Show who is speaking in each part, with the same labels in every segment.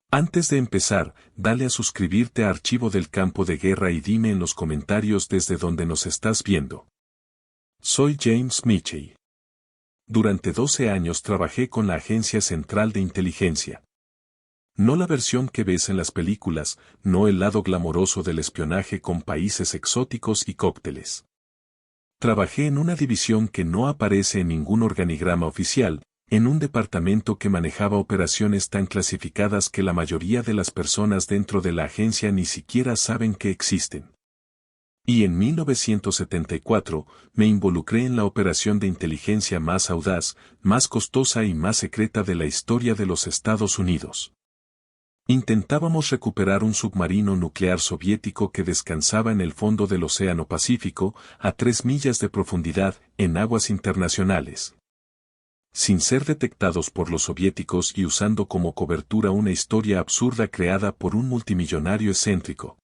Speaker 1: Antes de empezar, dale a suscribirte a Archivo del Campo de Guerra y dime en los comentarios desde donde nos estás viendo. Soy James Michey. Durante 12 años trabajé con la Agencia Central de Inteligencia. No la versión que ves en las películas, no el lado glamoroso del espionaje con países exóticos y cócteles. Trabajé en una división que no aparece en ningún organigrama oficial, en un departamento que manejaba operaciones tan clasificadas que la mayoría de las personas dentro de la agencia ni siquiera saben que existen. Y en 1974, me involucré en la operación de inteligencia más audaz, más costosa y más secreta de la historia de los Estados Unidos. Intentábamos recuperar un submarino nuclear soviético que descansaba en el fondo del Océano Pacífico, a 3 millas de profundidad, en aguas internacionales. Sin ser detectados por los soviéticos y usando como cobertura una historia absurda creada por un multimillonario excéntrico.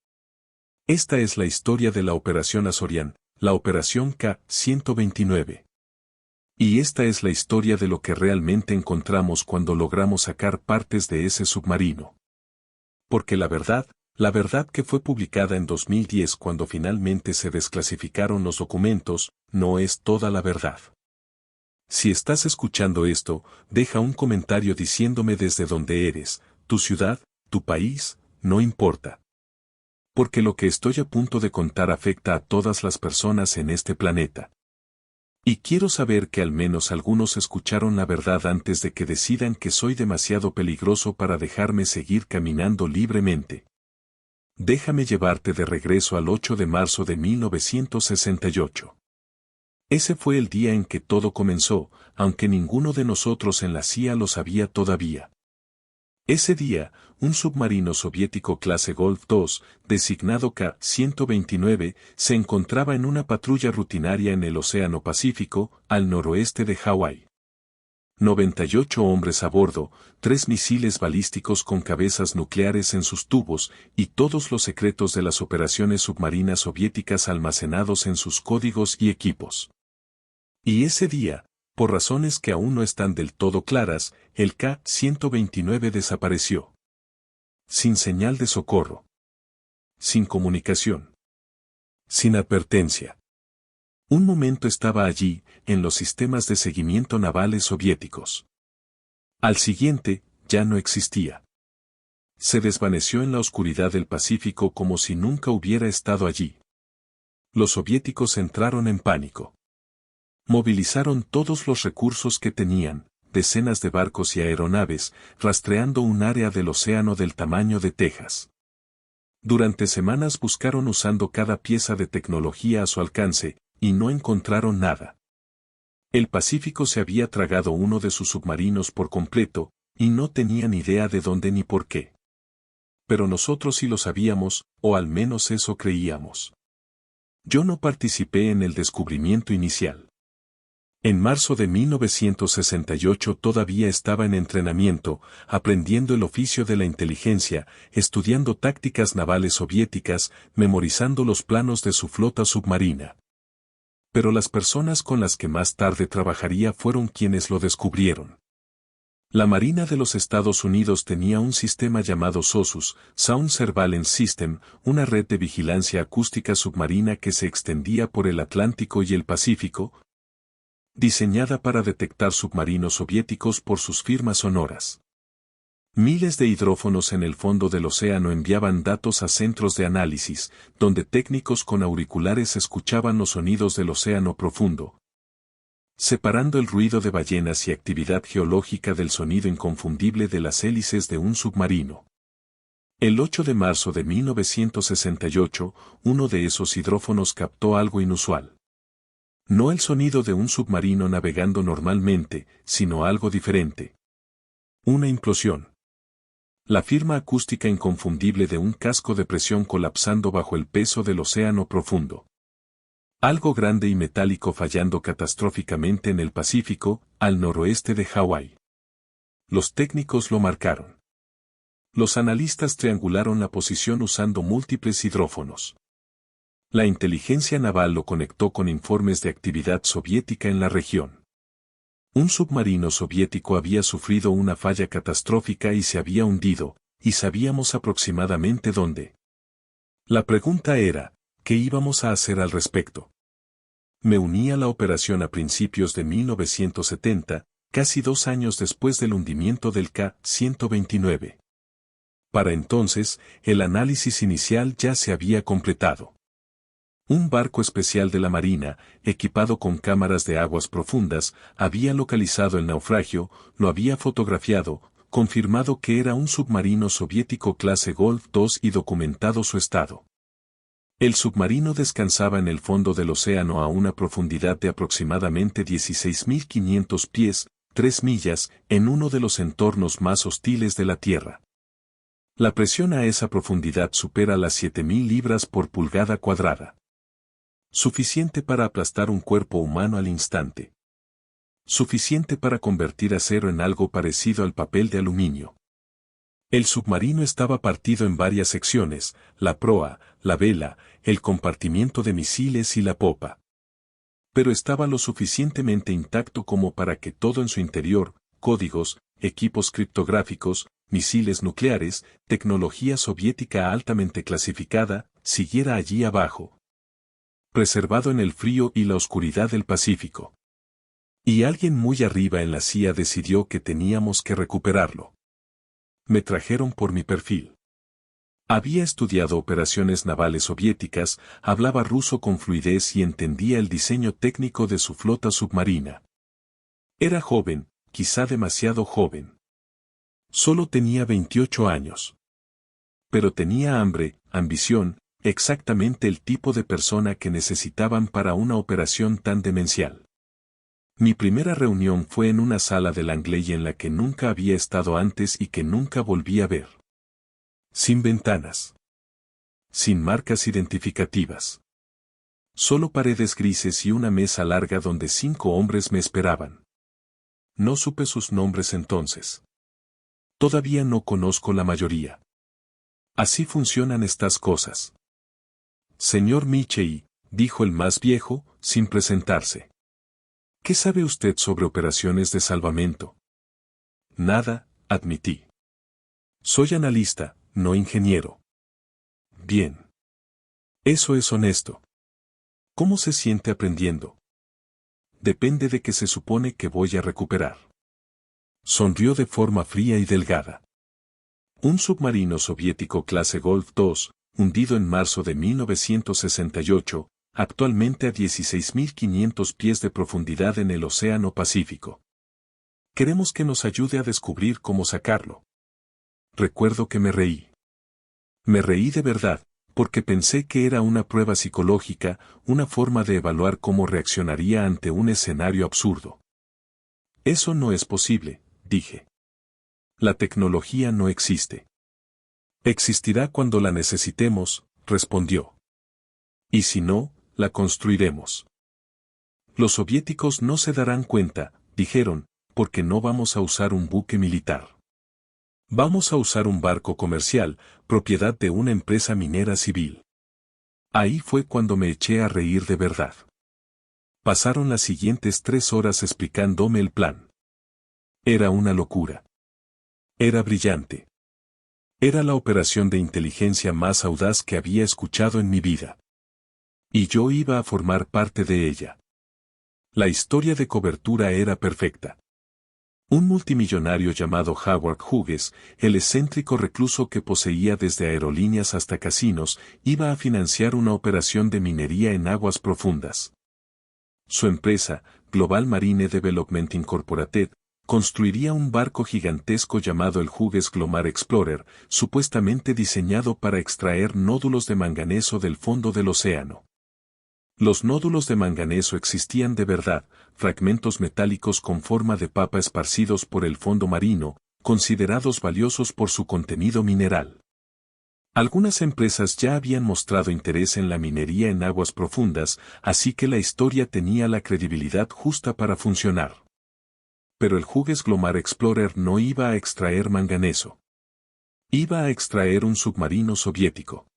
Speaker 1: Esta es la historia de la Operación Azorian, la Operación K-129. Y esta es la historia de lo que realmente encontramos cuando logramos sacar partes de ese submarino. Porque la verdad que fue publicada en 2010 cuando finalmente se desclasificaron los documentos, no es toda la verdad. Si estás escuchando esto, deja un comentario diciéndome desde dónde eres, tu ciudad, tu país, no importa. Porque lo que estoy a punto de contar afecta a todas las personas en este planeta. Y quiero saber que al menos algunos escucharon la verdad antes de que decidan que soy demasiado peligroso para dejarme seguir caminando libremente. Déjame llevarte de regreso al 8 de marzo de 1968. Ese fue el día en que todo comenzó, aunque ninguno de nosotros en la CIA lo sabía todavía. Ese día, un submarino soviético clase Golf II, designado K-129, se encontraba en una patrulla rutinaria en el Océano Pacífico, al noroeste de Hawái. 98 hombres a bordo, 3 misiles balísticos con cabezas nucleares en sus tubos, y todos los secretos de las operaciones submarinas soviéticas almacenados en sus códigos y equipos. Y ese día, por razones que aún no están del todo claras, el K-129 desapareció. Sin señal de socorro. Sin comunicación. Sin advertencia. Un momento estaba allí, en los sistemas de seguimiento navales soviéticos. Al siguiente, ya no existía. Se desvaneció en la oscuridad del Pacífico como si nunca hubiera estado allí. Los soviéticos entraron en pánico. Movilizaron todos los recursos que tenían, decenas de barcos y aeronaves, rastreando un área del océano del tamaño de Texas. Durante semanas buscaron usando cada pieza de tecnología a su alcance, y no encontraron nada. El Pacífico se había tragado uno de sus submarinos por completo, y no tenían idea de dónde ni por qué. Pero nosotros sí lo sabíamos, o al menos eso creíamos. Yo no participé en el descubrimiento inicial. En marzo de 1968 todavía estaba en entrenamiento, aprendiendo el oficio de la inteligencia, estudiando tácticas navales soviéticas, memorizando los planos de su flota submarina. Pero las personas con las que más tarde trabajaría fueron quienes lo descubrieron. La Marina de los Estados Unidos tenía un sistema llamado SOSUS, Sound Surveillance System, una red de vigilancia acústica submarina que se extendía por el Atlántico y el Pacífico, diseñada para detectar submarinos soviéticos por sus firmas sonoras. Miles de hidrófonos en el fondo del océano enviaban datos a centros de análisis, donde técnicos con auriculares escuchaban los sonidos del océano profundo, separando el ruido de ballenas y actividad geológica del sonido inconfundible de las hélices de un submarino. El 8 de marzo de 1968, uno de esos hidrófonos captó algo inusual. No el sonido de un submarino navegando normalmente, sino algo diferente. Una implosión. La firma acústica inconfundible de un casco de presión colapsando bajo el peso del océano profundo. Algo grande y metálico fallando catastróficamente en el Pacífico, al noroeste de Hawái. Los técnicos lo marcaron. Los analistas triangularon la posición usando múltiples hidrófonos. La inteligencia naval lo conectó con informes de actividad soviética en la región. Un submarino soviético había sufrido una falla catastrófica y se había hundido, y sabíamos aproximadamente dónde. La pregunta era, ¿qué íbamos a hacer al respecto? Me uní a la operación a principios de 1970, casi 2 años después del hundimiento del K-129. Para entonces, el análisis inicial ya se había completado. Un barco especial de la Marina, equipado con cámaras de aguas profundas, había localizado el naufragio, lo había fotografiado, confirmado que era un submarino soviético clase Golf II y documentado su estado. El submarino descansaba en el fondo del océano a una profundidad de aproximadamente 16.500 pies, 3 millas, en uno de los entornos más hostiles de la Tierra. La presión a esa profundidad supera las 7.000 libras por pulgada cuadrada. Suficiente para aplastar un cuerpo humano al instante. Suficiente para convertir acero en algo parecido al papel de aluminio. El submarino estaba partido en varias secciones, la proa, la vela, el compartimiento de misiles y la popa. Pero estaba lo suficientemente intacto como para que todo en su interior, códigos, equipos criptográficos, misiles nucleares, tecnología soviética altamente clasificada, siguiera allí abajo. Preservado en el frío y la oscuridad del Pacífico. Y alguien muy arriba en la CIA decidió que teníamos que recuperarlo. Me trajeron por mi perfil. Había estudiado operaciones navales soviéticas, hablaba ruso con fluidez y entendía el diseño técnico de su flota submarina. Era joven, quizá demasiado joven. Solo tenía 28 años. Pero tenía hambre, ambición, exactamente el tipo de persona que necesitaban para una operación tan demencial. Mi primera reunión fue en una sala de Langley en la que nunca había estado antes y que nunca volví a ver. Sin ventanas. Sin marcas identificativas. Solo paredes grises y una mesa larga donde 5 hombres me esperaban. No supe sus nombres entonces. Todavía no conozco la mayoría. Así funcionan estas cosas. Señor Michei, dijo el más viejo, sin presentarse. ¿Qué sabe usted sobre operaciones de salvamento? Nada, admití. Soy analista, no ingeniero. Bien. Eso es honesto. ¿Cómo se siente aprendiendo? Depende de qué se supone que voy a recuperar. Sonrió de forma fría y delgada. Un submarino soviético clase Golf II, hundido en marzo de 1968, actualmente a 16.500 pies de profundidad en el Océano Pacífico. Queremos que nos ayude a descubrir cómo sacarlo. Recuerdo que me reí. Me reí de verdad, porque pensé que era una prueba psicológica, una forma de evaluar cómo reaccionaría ante un escenario absurdo. Eso no es posible, dije. La tecnología no existe. Existirá cuando la necesitemos, respondió. Y si no, la construiremos. Los soviéticos no se darán cuenta, dijeron, porque no vamos a usar un buque militar. Vamos a usar un barco comercial, propiedad de una empresa minera civil. Ahí fue cuando me eché a reír de verdad. Pasaron las siguientes 3 horas explicándome el plan. Era una locura. Era brillante. Era la operación de inteligencia más audaz que había escuchado en mi vida. Y yo iba a formar parte de ella. La historia de cobertura era perfecta. Un multimillonario llamado Howard Hughes, el excéntrico recluso que poseía desde aerolíneas hasta casinos, iba a financiar una operación de minería en aguas profundas. Su empresa, Global Marine Development Incorporated, construiría un barco gigantesco llamado el Hughes Glomar Explorer, supuestamente diseñado para extraer nódulos de manganeso del fondo del océano. Los nódulos de manganeso existían de verdad, fragmentos metálicos con forma de papa esparcidos por el fondo marino, considerados valiosos por su contenido mineral. Algunas empresas ya habían mostrado interés en la minería en aguas profundas, así que la historia tenía la credibilidad justa para funcionar. Pero el Hughes Glomar Explorer no iba a extraer manganeso. Iba a extraer un submarino soviético.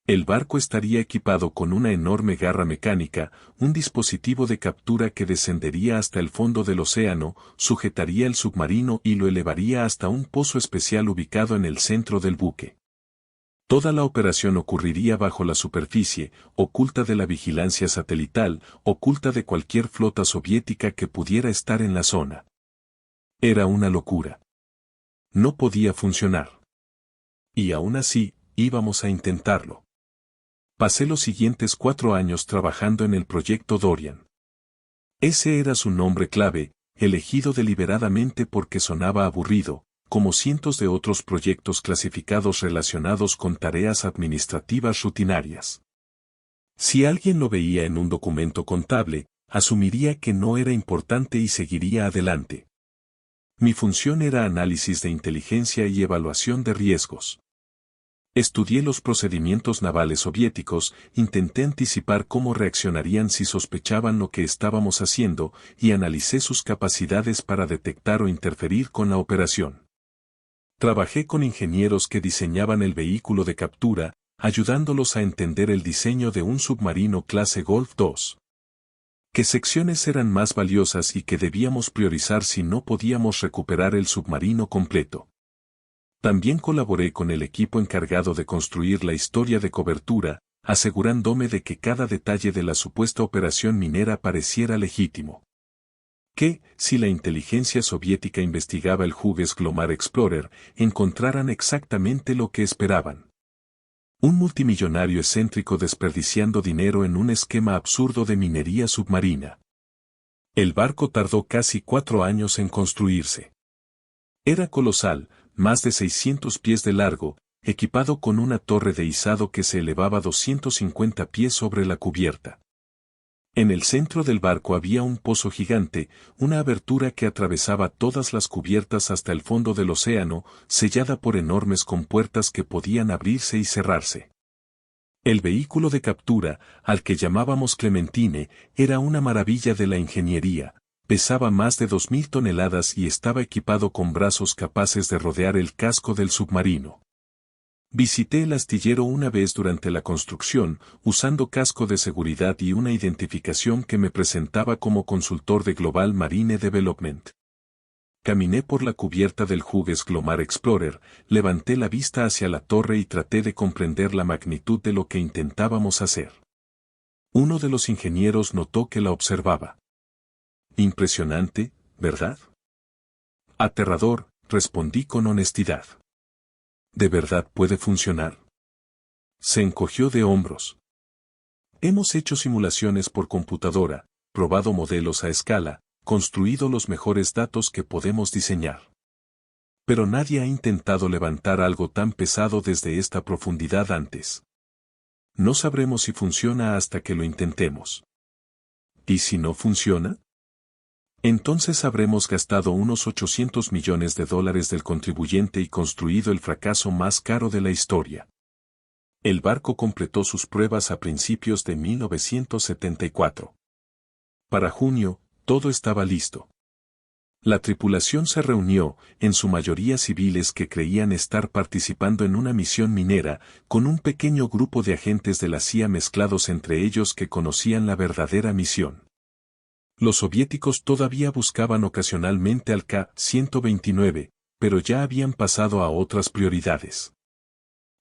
Speaker 1: El barco estaría equipado con una enorme garra mecánica, un dispositivo de captura que descendería hasta el fondo del océano, sujetaría el submarino y lo elevaría hasta un pozo especial ubicado en el centro del buque. Toda la operación ocurriría bajo la superficie, oculta de la vigilancia satelital, oculta de cualquier flota soviética que pudiera estar en la zona. Era una locura. No podía funcionar. Y aún así, íbamos a intentarlo. Pasé los siguientes 4 años trabajando en el proyecto Dorian. Ese era su nombre clave, elegido deliberadamente porque sonaba aburrido, como cientos de otros proyectos clasificados relacionados con tareas administrativas rutinarias. Si alguien lo veía en un documento contable, asumiría que no era importante y seguiría adelante. Mi función era análisis de inteligencia y evaluación de riesgos. Estudié los procedimientos navales soviéticos, intenté anticipar cómo reaccionarían si sospechaban lo que estábamos haciendo y analicé sus capacidades para detectar o interferir con la operación. Trabajé con ingenieros que diseñaban el vehículo de captura, ayudándolos a entender el diseño de un submarino clase Golf II. Qué secciones eran más valiosas y que debíamos priorizar si no podíamos recuperar el submarino completo. También colaboré con el equipo encargado de construir la historia de cobertura, asegurándome de que cada detalle de la supuesta operación minera pareciera legítimo. Que, si la inteligencia soviética investigaba el Hughes Glomar Explorer, encontraran exactamente lo que esperaban. Un multimillonario excéntrico desperdiciando dinero en un esquema absurdo de minería submarina. El barco tardó casi 4 años en construirse. Era colosal, más de 600 pies de largo, equipado con una torre de izado que se elevaba 250 pies sobre la cubierta. En el centro del barco había un pozo gigante, una abertura que atravesaba todas las cubiertas hasta el fondo del océano, sellada por enormes compuertas que podían abrirse y cerrarse. El vehículo de captura, al que llamábamos Clementine, era una maravilla de la ingeniería. Pesaba más de 2.000 toneladas y estaba equipado con brazos capaces de rodear el casco del submarino. Visité el astillero una vez durante la construcción, usando casco de seguridad y una identificación que me presentaba como consultor de Global Marine Development. Caminé por la cubierta del Hughes Glomar Explorer, levanté la vista hacia la torre y traté de comprender la magnitud de lo que intentábamos hacer. Uno de los ingenieros notó que la observaba. Impresionante, ¿verdad? Aterrador, respondí con honestidad. ¿De verdad puede funcionar? Se encogió de hombros. Hemos hecho simulaciones por computadora, probado modelos a escala, construido los mejores datos que podemos diseñar. Pero nadie ha intentado levantar algo tan pesado desde esta profundidad antes. No sabremos si funciona hasta que lo intentemos. ¿Y si no funciona? Entonces habremos gastado unos $800 millones del contribuyente y construido el fracaso más caro de la historia. El barco completó sus pruebas a principios de 1974. Para junio, todo estaba listo. La tripulación se reunió, en su mayoría civiles que creían estar participando en una misión minera, con un pequeño grupo de agentes de la CIA mezclados entre ellos que conocían la verdadera misión. Los soviéticos todavía buscaban ocasionalmente al K-129, pero ya habían pasado a otras prioridades.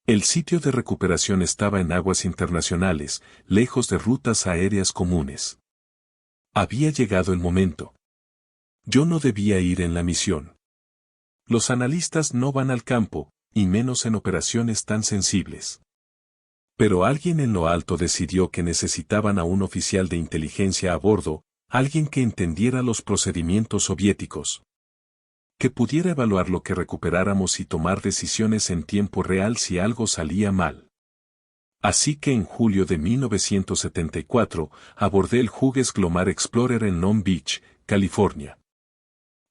Speaker 1: El sitio de recuperación estaba en aguas internacionales, lejos de rutas aéreas comunes. Había llegado el momento. Yo no debía ir en la misión. Los analistas no van al campo, y menos en operaciones tan sensibles. Pero alguien en lo alto decidió que necesitaban a un oficial de inteligencia a bordo, alguien que entendiera los procedimientos soviéticos. Que pudiera evaluar lo que recuperáramos y tomar decisiones en tiempo real si algo salía mal. Así que en julio de 1974, abordé el Hughes Glomar Explorer en Long Beach, California.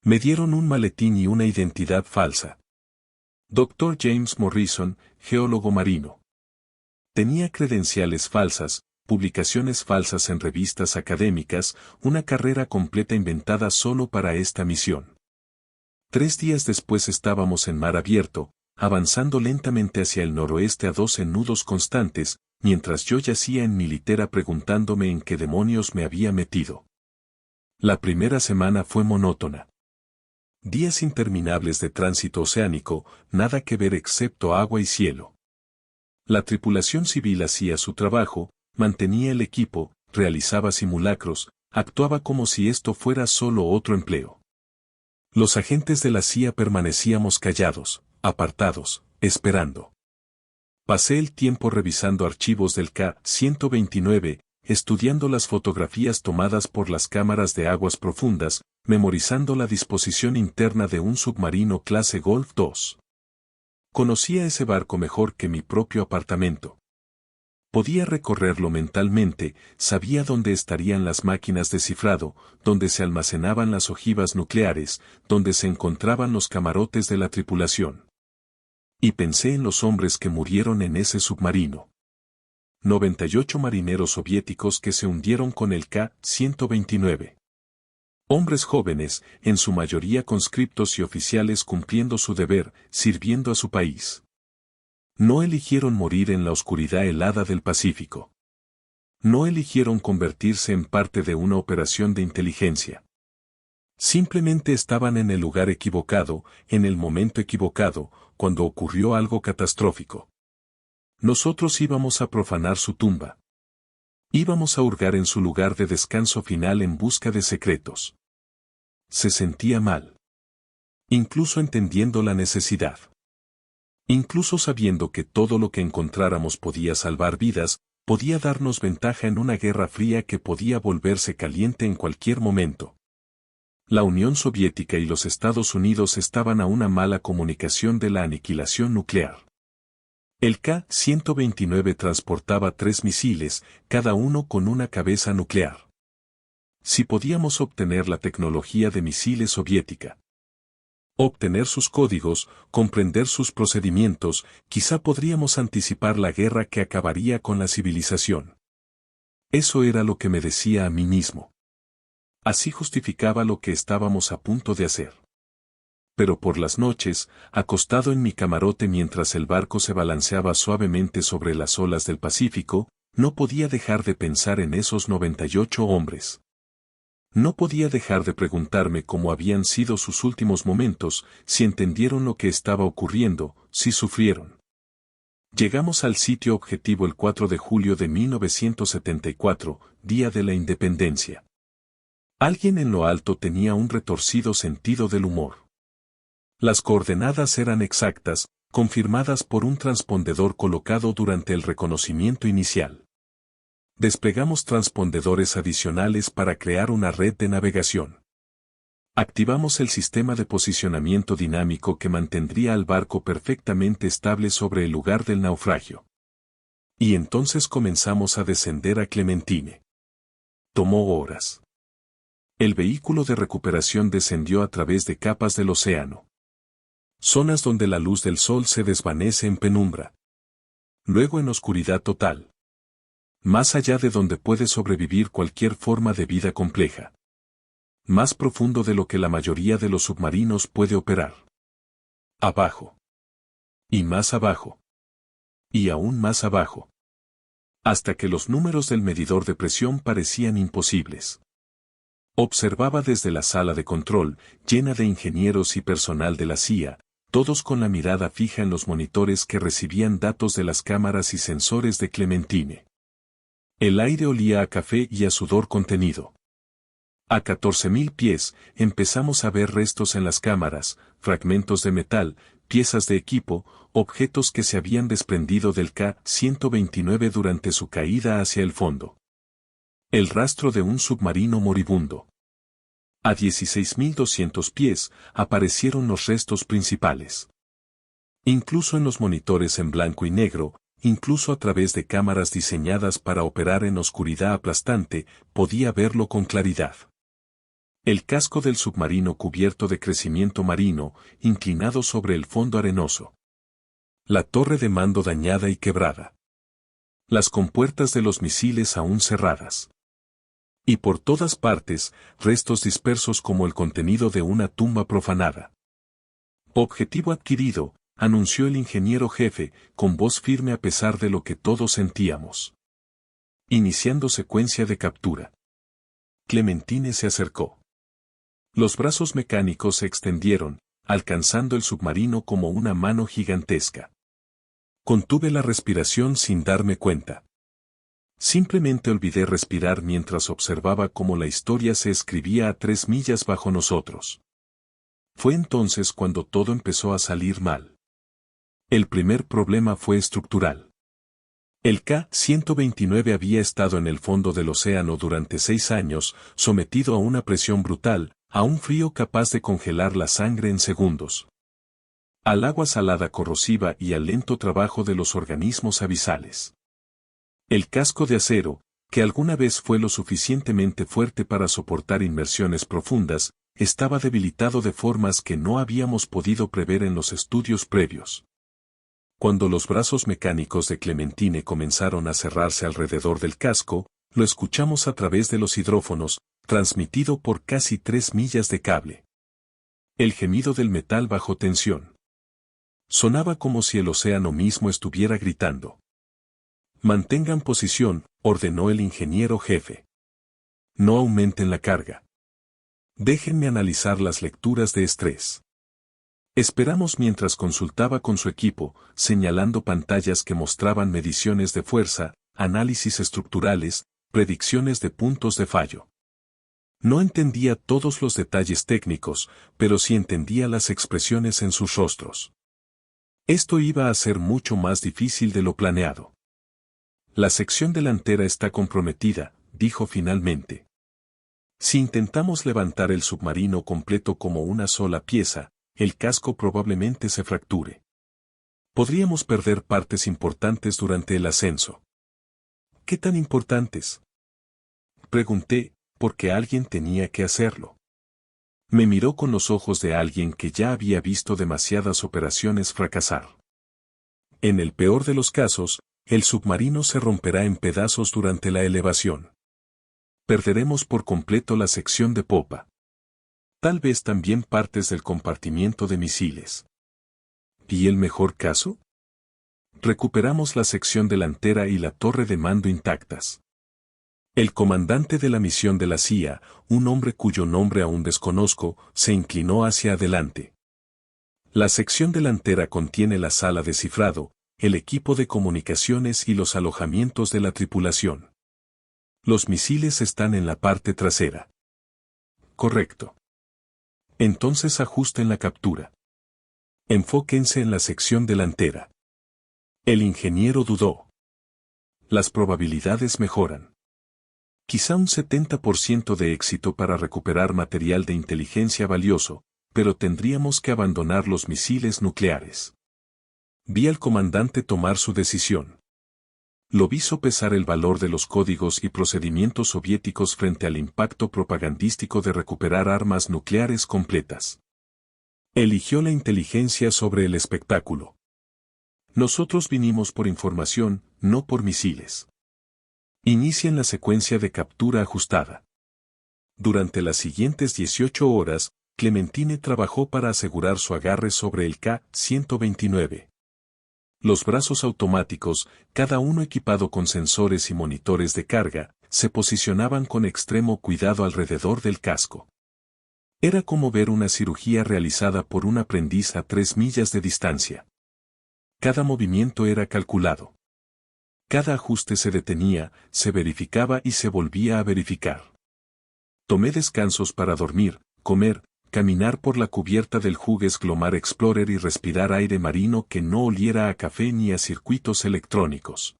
Speaker 1: Me dieron un maletín y una identidad falsa. Dr. James Morrison, geólogo marino. Tenía credenciales falsas, publicaciones falsas en revistas académicas, una carrera completa inventada solo para esta misión. 3 días después estábamos en mar abierto, avanzando lentamente hacia el noroeste a 12 nudos constantes, mientras yo yacía en mi litera preguntándome en qué demonios me había metido. La primera semana fue monótona. Días interminables de tránsito oceánico, nada que ver excepto agua y cielo. La tripulación civil hacía su trabajo, mantenía el equipo, realizaba simulacros, actuaba como si esto fuera solo otro empleo. Los agentes de la CIA permanecíamos callados, apartados, esperando. Pasé el tiempo revisando archivos del K-129, estudiando las fotografías tomadas por las cámaras de aguas profundas, memorizando la disposición interna de un submarino clase Golf II. Conocía ese barco mejor que mi propio apartamento. Podía recorrerlo mentalmente, sabía dónde estarían las máquinas de cifrado, dónde se almacenaban las ojivas nucleares, dónde se encontraban los camarotes de la tripulación. Y pensé en los hombres que murieron en ese submarino. 98 marineros soviéticos que se hundieron con el K-129. Hombres jóvenes, en su mayoría conscriptos y oficiales cumpliendo su deber, sirviendo a su país. No eligieron morir en la oscuridad helada del Pacífico. No eligieron convertirse en parte de una operación de inteligencia. Simplemente estaban en el lugar equivocado, en el momento equivocado, cuando ocurrió algo catastrófico. Nosotros íbamos a profanar su tumba. Íbamos a hurgar en su lugar de descanso final en busca de secretos. Se sentía mal. Incluso entendiendo la necesidad. Incluso sabiendo que todo lo que encontráramos podía salvar vidas, podía darnos ventaja en una guerra fría que podía volverse caliente en cualquier momento. La Unión Soviética y los Estados Unidos estaban a una mala comunicación de la aniquilación nuclear. El K-129 transportaba 3 misiles, cada uno con una cabeza nuclear. Si podíamos obtener la tecnología de misiles soviética, obtener sus códigos, comprender sus procedimientos, quizá podríamos anticipar la guerra que acabaría con la civilización. Eso era lo que me decía a mí mismo. Así justificaba lo que estábamos a punto de hacer. Pero por las noches, acostado en mi camarote mientras el barco se balanceaba suavemente sobre las olas del Pacífico, no podía dejar de pensar en esos 98 hombres. No podía dejar de preguntarme cómo habían sido sus últimos momentos, si entendieron lo que estaba ocurriendo, si sufrieron. Llegamos al sitio objetivo el 4 de julio de 1974, Día de la Independencia. Alguien en lo alto tenía un retorcido sentido del humor. Las coordenadas eran exactas, confirmadas por un transpondedor colocado durante el reconocimiento inicial. Desplegamos transpondedores adicionales para crear una red de navegación. Activamos el sistema de posicionamiento dinámico que mantendría al barco perfectamente estable sobre el lugar del naufragio. Y entonces comenzamos a descender a Clementine. Tomó horas. El vehículo de recuperación descendió a través de capas del océano. Zonas donde la luz del sol se desvanece en penumbra. Luego en oscuridad total. Más allá de donde puede sobrevivir cualquier forma de vida compleja. Más profundo de lo que la mayoría de los submarinos puede operar. Abajo. Y más abajo. Y aún más abajo. Hasta que los números del medidor de presión parecían imposibles. Observaba desde la sala de control, llena de ingenieros y personal de la CIA, todos con la mirada fija en los monitores que recibían datos de las cámaras y sensores de Clementine. El aire olía a café y a sudor contenido. A 14.000 pies, empezamos a ver restos en las cámaras, fragmentos de metal, piezas de equipo, objetos que se habían desprendido del K-129 durante su caída hacia el fondo. El rastro de un submarino moribundo. A 16.200 pies, aparecieron los restos principales. Incluso en los monitores en blanco y negro, incluso a través de cámaras diseñadas para operar en oscuridad aplastante, podía verlo con claridad. El casco del submarino cubierto de crecimiento marino, inclinado sobre el fondo arenoso. La torre de mando dañada y quebrada. Las compuertas de los misiles aún cerradas. Y por todas partes, restos dispersos como el contenido de una tumba profanada. Objetivo adquirido, anunció el ingeniero jefe, con voz firme a pesar de lo que todos sentíamos. Iniciando secuencia de captura. Clementine se acercó. Los brazos mecánicos se extendieron, alcanzando el submarino como una mano gigantesca. Contuve la respiración sin darme cuenta. Simplemente olvidé respirar mientras observaba cómo la historia se escribía a 3 millas bajo nosotros. Fue entonces cuando todo empezó a salir mal. El primer problema fue estructural. El K-129 había estado en el fondo del océano durante 6 años, sometido a una presión brutal, a un frío capaz de congelar la sangre en segundos. Al agua salada corrosiva y al lento trabajo de los organismos abisales. El casco de acero, que alguna vez fue lo suficientemente fuerte para soportar inmersiones profundas, estaba debilitado de formas que no habíamos podido prever en los estudios previos. Cuando los brazos mecánicos de Clementine comenzaron a cerrarse alrededor del casco, lo escuchamos a través de los hidrófonos, transmitido por casi 3 millas de cable. El gemido del metal bajo tensión. Sonaba como si el océano mismo estuviera gritando. Mantengan posición, ordenó el ingeniero jefe. No aumenten la carga. Déjenme analizar las lecturas de estrés. Esperamos mientras consultaba con su equipo, señalando pantallas que mostraban mediciones de fuerza, análisis estructurales, predicciones de puntos de fallo. No entendía todos los detalles técnicos, pero sí entendía las expresiones en sus rostros. Esto iba a ser mucho más difícil de lo planeado. La sección delantera está comprometida, dijo finalmente. Si intentamos levantar el submarino completo como una sola pieza, el casco probablemente se fracture. Podríamos perder partes importantes durante el ascenso. ¿Qué tan importantes? Pregunté, porque alguien tenía que hacerlo. Me miró con los ojos de alguien que ya había visto demasiadas operaciones fracasar. En el peor de los casos, el submarino se romperá en pedazos durante la elevación. Perderemos por completo la sección de popa. Tal vez también partes del compartimiento de misiles. ¿Y el mejor caso? Recuperamos la sección delantera y la torre de mando intactas. El comandante de la misión de la CIA, un hombre cuyo nombre aún desconozco, se inclinó hacia adelante. La sección delantera contiene la sala de cifrado, el equipo de comunicaciones y los alojamientos de la tripulación. Los misiles están en la parte trasera. Correcto. Entonces ajusten la captura. Enfóquense en la sección delantera. El ingeniero dudó. Las probabilidades mejoran. Quizá un 70% de éxito para recuperar material de inteligencia valioso, pero tendríamos que abandonar los misiles nucleares. Vi al comandante tomar su decisión. Lo vi sopesar el valor de los códigos y procedimientos soviéticos frente al impacto propagandístico de recuperar armas nucleares completas. Eligió la inteligencia sobre el espectáculo. Nosotros vinimos por información, no por misiles. Inicien la secuencia de captura ajustada. Durante las siguientes 18 horas, Clementine trabajó para asegurar su agarre sobre el K-129. Los brazos automáticos, cada uno equipado con sensores y monitores de carga, se posicionaban con extremo cuidado alrededor del casco. Era como ver una cirugía realizada por un aprendiz a 3 millas de distancia. Cada movimiento era calculado. Cada ajuste se detenía, se verificaba y se volvía a verificar. Tomé descansos para dormir, comer, caminar por la cubierta del Hughes Glomar Explorer y respirar aire marino que no oliera a café ni a circuitos electrónicos.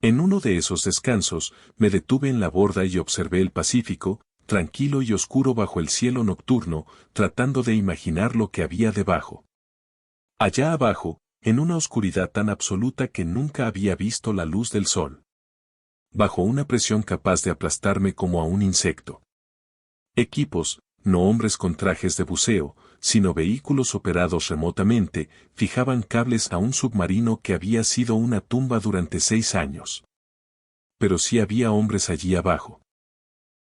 Speaker 1: En uno de esos descansos, me detuve en la borda y observé el Pacífico, tranquilo y oscuro bajo el cielo nocturno, tratando de imaginar lo que había debajo. Allá abajo, en una oscuridad tan absoluta que nunca había visto la luz del sol. Bajo una presión capaz de aplastarme como a un insecto. Equipos, no hombres con trajes de buceo, sino vehículos operados remotamente, fijaban cables a un submarino que había sido una tumba durante 6 años. Pero sí había hombres allí abajo.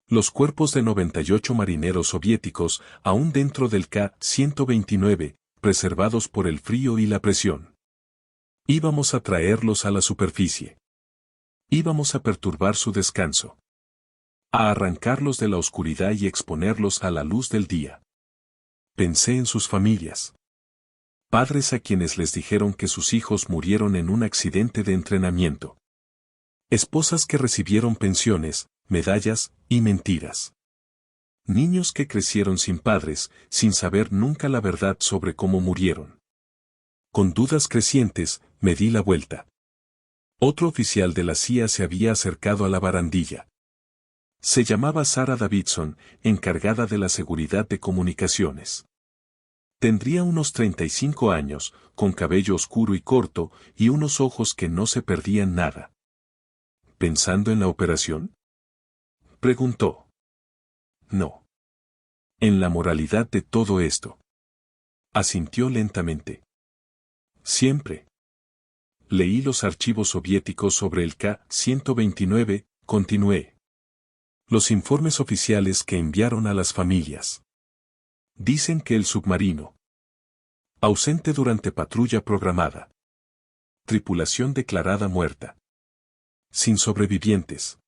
Speaker 1: Los cuerpos de 98 marineros soviéticos, aún dentro del K-129, preservados por el frío y la presión. Íbamos a traerlos a la superficie. Íbamos a perturbar su descanso. A arrancarlos de la oscuridad y exponerlos a la luz del día. Pensé en sus familias. Padres a quienes les dijeron que sus hijos murieron en un accidente de entrenamiento. Esposas que recibieron pensiones, medallas y mentiras. Niños que crecieron sin padres, sin saber nunca la verdad sobre cómo murieron. Con dudas crecientes, me di la vuelta. Otro oficial de la CIA se había acercado a la barandilla. Se llamaba Sarah Davidson, encargada de la seguridad de comunicaciones. Tendría unos 35 años, con cabello oscuro y corto, y unos ojos que no se perdían nada. ¿Pensando en la operación?, preguntó. No. En la moralidad de todo esto. Asintió lentamente. Siempre. Leí los archivos soviéticos sobre el K-129, continué. Los informes oficiales que enviaron a las familias. Dicen que el submarino. Ausente durante patrulla programada. Tripulación declarada muerta. Sin sobrevivientes.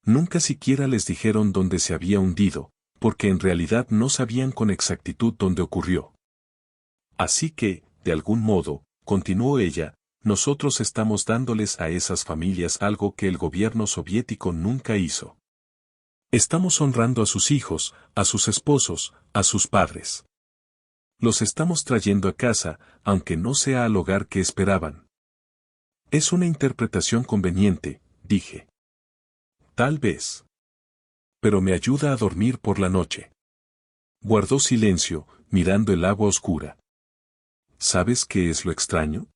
Speaker 1: Nunca siquiera les dijeron dónde se había hundido, porque en realidad no sabían con exactitud dónde ocurrió. Así que, de algún modo, continuó ella, nosotros estamos dándoles a esas familias algo que el gobierno soviético nunca hizo. Estamos honrando a sus hijos, a sus esposos, a sus padres. Los estamos trayendo a casa, aunque no sea al hogar que esperaban. Es una interpretación conveniente, dije. Tal vez. Pero me ayuda a dormir por la noche. Guardó silencio, mirando el agua oscura. ¿Sabes qué es lo extraño?,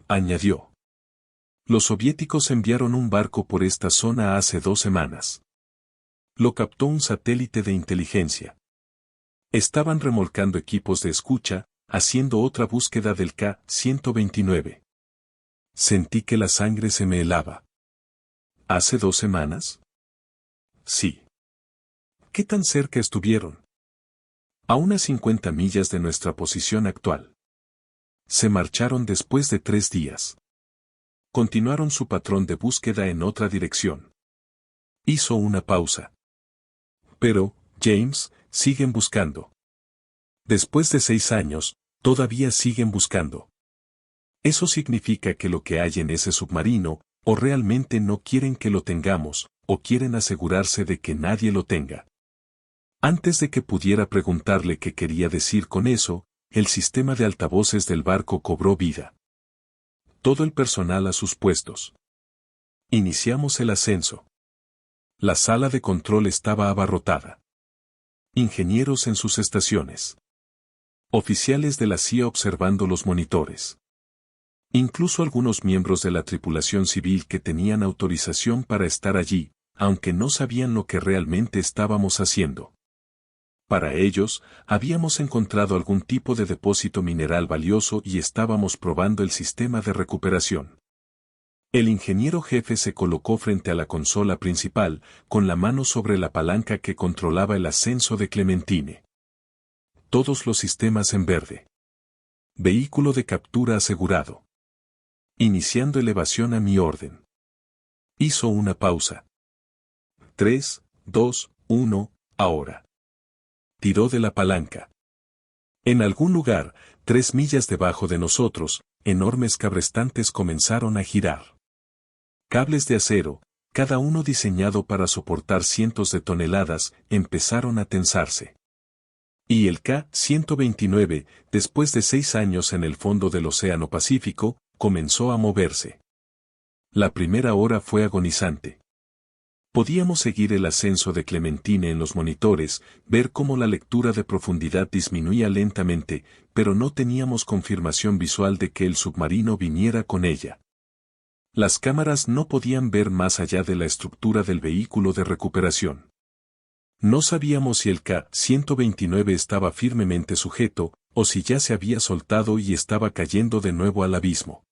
Speaker 1: añadió. Los soviéticos enviaron un barco por esta zona hace 2 semanas. Lo captó un satélite de inteligencia. Estaban remolcando equipos de escucha, haciendo otra búsqueda del K-129. Sentí que la sangre se me helaba. ¿Hace 2 semanas? Sí. ¿Qué tan cerca estuvieron? A unas 50 millas de nuestra posición actual. Se marcharon después de 3 días. Continuaron su patrón de búsqueda en otra dirección. Hizo una pausa. Pero, James, siguen buscando. Después de 6 años, todavía siguen buscando. Eso significa que lo que hay en ese submarino, o realmente no quieren que lo tengamos, o quieren asegurarse de que nadie lo tenga. Antes de que pudiera preguntarle qué quería decir con eso, el sistema de altavoces del barco cobró vida. Todo el personal a sus puestos. Iniciamos el ascenso. La sala de control estaba abarrotada. Ingenieros en sus estaciones. Oficiales de la CIA observando los monitores. Incluso algunos miembros de la tripulación civil que tenían autorización para estar allí, aunque no sabían lo que realmente estábamos haciendo. Para ellos, habíamos encontrado algún tipo de depósito mineral valioso y estábamos probando el sistema de recuperación. El ingeniero jefe se colocó frente a la consola principal, con la mano sobre la palanca que controlaba el ascenso de Clementine. Todos los sistemas en verde. Vehículo de captura asegurado. Iniciando elevación a mi orden. Hizo una pausa. 3, 2, 1, ahora. Tiró de la palanca. En algún lugar, 3 millas debajo de nosotros, enormes cabrestantes comenzaron a girar. Cables de acero, cada uno diseñado para soportar cientos de toneladas, empezaron a tensarse. Y el K-129, después de 6 años en el fondo del Océano Pacífico, comenzó a moverse. La primera hora fue agonizante. Podíamos seguir el ascenso de Clementine en los monitores, ver cómo la lectura de profundidad disminuía lentamente, pero no teníamos confirmación visual de que el submarino viniera con ella. Las cámaras no podían ver más allá de la estructura del vehículo de recuperación. No sabíamos si el K-129 estaba firmemente sujeto, o si ya se había soltado y estaba cayendo de nuevo al abismo.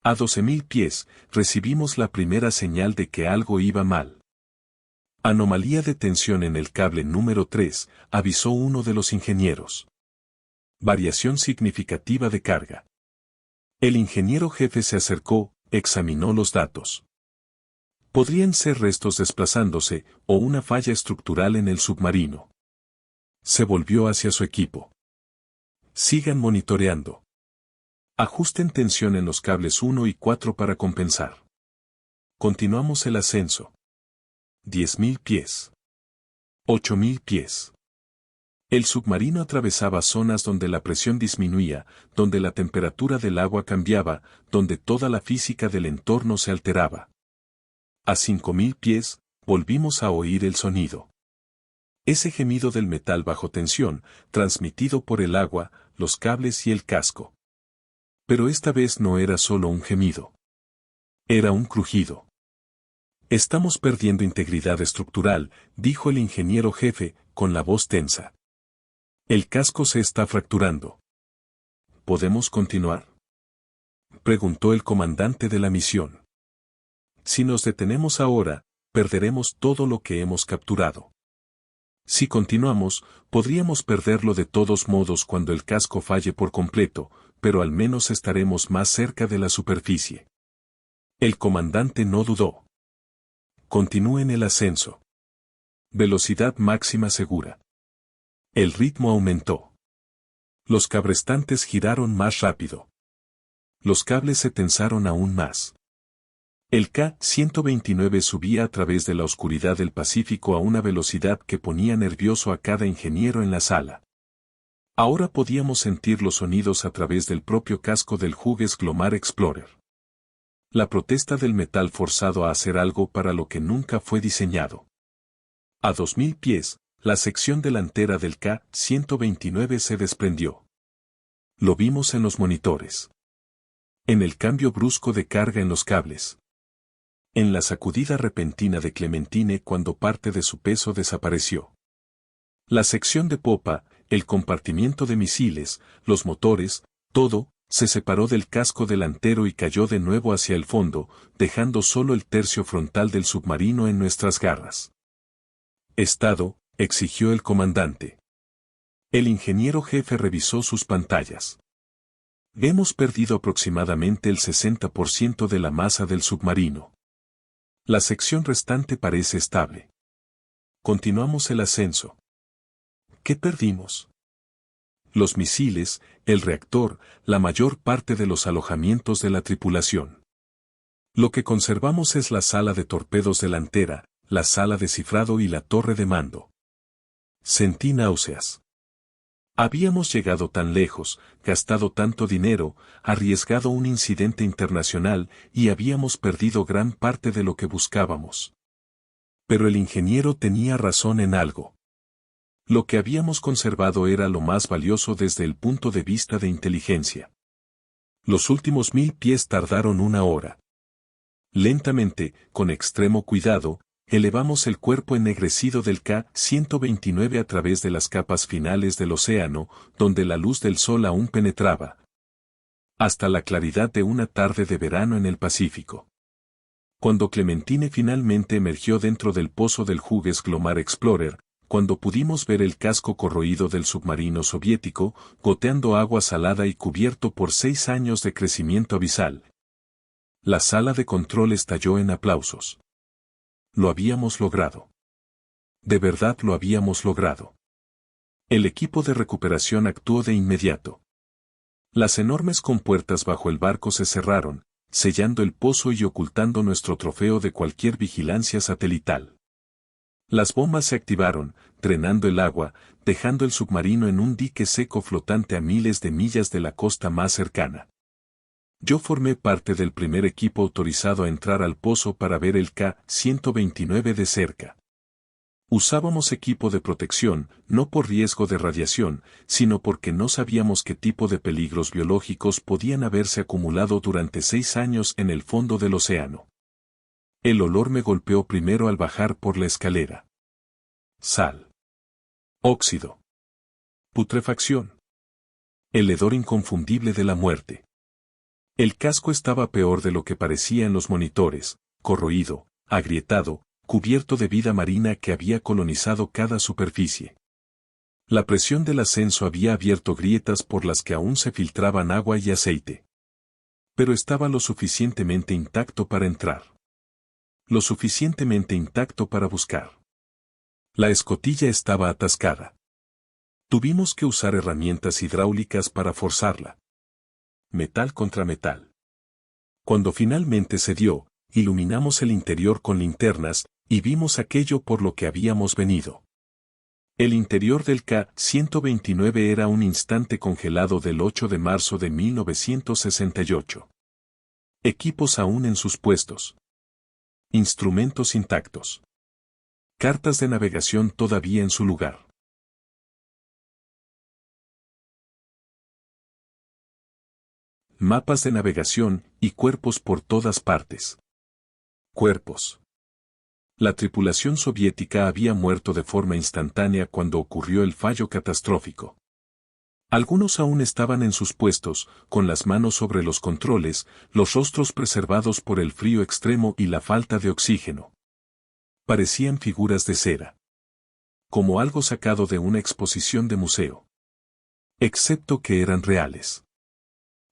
Speaker 1: A 12.000 pies, recibimos la primera señal de que algo iba mal. Anomalía de tensión en el cable número 3, avisó uno de los ingenieros. Variación significativa de carga. El ingeniero jefe se acercó, examinó los datos. Podrían ser restos desplazándose o una falla estructural en el submarino. Se volvió hacia su equipo. Sigan monitoreando. Ajusten tensión en los cables 1 y 4 para compensar. Continuamos el ascenso. 10.000 pies. 8.000 pies. El submarino atravesaba zonas donde la presión disminuía, donde la temperatura del agua cambiaba, donde toda la física del entorno se alteraba. A 5.000 pies, volvimos a oír el sonido. Ese gemido del metal bajo tensión, transmitido por el agua, los cables y el casco. Pero esta vez no era solo un gemido. Era un crujido. Estamos perdiendo integridad estructural, dijo el ingeniero jefe, con la voz tensa. El casco se está fracturando. ¿Podemos continuar?, preguntó el comandante de la misión. Si nos detenemos ahora, perderemos todo lo que hemos capturado. Si continuamos, podríamos perderlo de todos modos cuando el casco falle por completo, pero al menos estaremos más cerca de la superficie. El comandante no dudó. Continúen el ascenso. Velocidad máxima segura. El ritmo aumentó. Los cabrestantes giraron más rápido. Los cables se tensaron aún más. El K-129 subía a través de la oscuridad del Pacífico a una velocidad que ponía nervioso a cada ingeniero en la sala. Ahora podíamos sentir los sonidos a través del propio casco del Hughes Glomar Explorer. La protesta del metal forzado a hacer algo para lo que nunca fue diseñado. A 2.000 pies, la sección delantera del K-129 se desprendió. Lo vimos en los monitores. En el cambio brusco de carga en los cables. En la sacudida repentina de Clementine cuando parte de su peso desapareció. La sección de popa, el compartimiento de misiles, los motores, todo, se separó del casco delantero y cayó de nuevo hacia el fondo, dejando solo el tercio frontal del submarino en nuestras garras. Estado, exigió el comandante. El ingeniero jefe revisó sus pantallas. Hemos perdido aproximadamente el 60% de la masa del submarino. La sección restante parece estable. Continuamos el ascenso. ¿Qué perdimos? Los misiles, el reactor, la mayor parte de los alojamientos de la tripulación. Lo que conservamos es la sala de torpedos delantera, la sala de cifrado y la torre de mando. Sentí náuseas. Habíamos llegado tan lejos, gastado tanto dinero, arriesgado un incidente internacional y habíamos perdido gran parte de lo que buscábamos. Pero el ingeniero tenía razón en algo. Lo que habíamos conservado era lo más valioso desde el punto de vista de inteligencia. Los últimos 1.000 pies tardaron 1 hora. Lentamente, con extremo cuidado, elevamos el cuerpo ennegrecido del K-129 a través de las capas finales del océano, donde la luz del sol aún penetraba. Hasta la claridad de una tarde de verano en el Pacífico. Cuando Clementine finalmente emergió dentro del pozo del Hughes Glomar Explorer, cuando pudimos ver el casco corroído del submarino soviético, goteando agua salada y cubierto por 6 años de crecimiento abisal. La sala de control estalló en aplausos. Lo habíamos logrado. De verdad lo habíamos logrado. El equipo de recuperación actuó de inmediato. Las enormes compuertas bajo el barco se cerraron, sellando el pozo y ocultando nuestro trofeo de cualquier vigilancia satelital. Las bombas se activaron, drenando el agua, dejando el submarino en un dique seco flotante a miles de millas de la costa más cercana. Yo formé parte del primer equipo autorizado a entrar al pozo para ver el K-129 de cerca. Usábamos equipo de protección, no por riesgo de radiación, sino porque no sabíamos qué tipo de peligros biológicos podían haberse acumulado durante 6 años en el fondo del océano. El olor me golpeó primero al bajar por la escalera. Sal. Óxido. Putrefacción. El hedor inconfundible de la muerte. El casco estaba peor de lo que parecía en los monitores, corroído, agrietado, cubierto de vida marina que había colonizado cada superficie. La presión del ascenso había abierto grietas por las que aún se filtraban agua y aceite. Pero estaba lo suficientemente intacto para entrar. Lo suficientemente intacto para buscar. La escotilla estaba atascada. Tuvimos que usar herramientas hidráulicas para forzarla. Metal contra metal. Cuando finalmente se dio, iluminamos el interior con linternas, y vimos aquello por lo que habíamos venido. El interior del K-129 era un instante congelado del 8 de marzo de 1968. Equipos aún en sus puestos. Instrumentos intactos. Cartas de navegación todavía en su lugar. Mapas de navegación y cuerpos por todas partes. Cuerpos. La tripulación soviética había muerto de forma instantánea cuando ocurrió el fallo catastrófico. Algunos aún estaban en sus puestos, con las manos sobre los controles, los rostros preservados por el frío extremo y la falta de oxígeno. Parecían figuras de cera. Como algo sacado de una exposición de museo. Excepto que eran reales.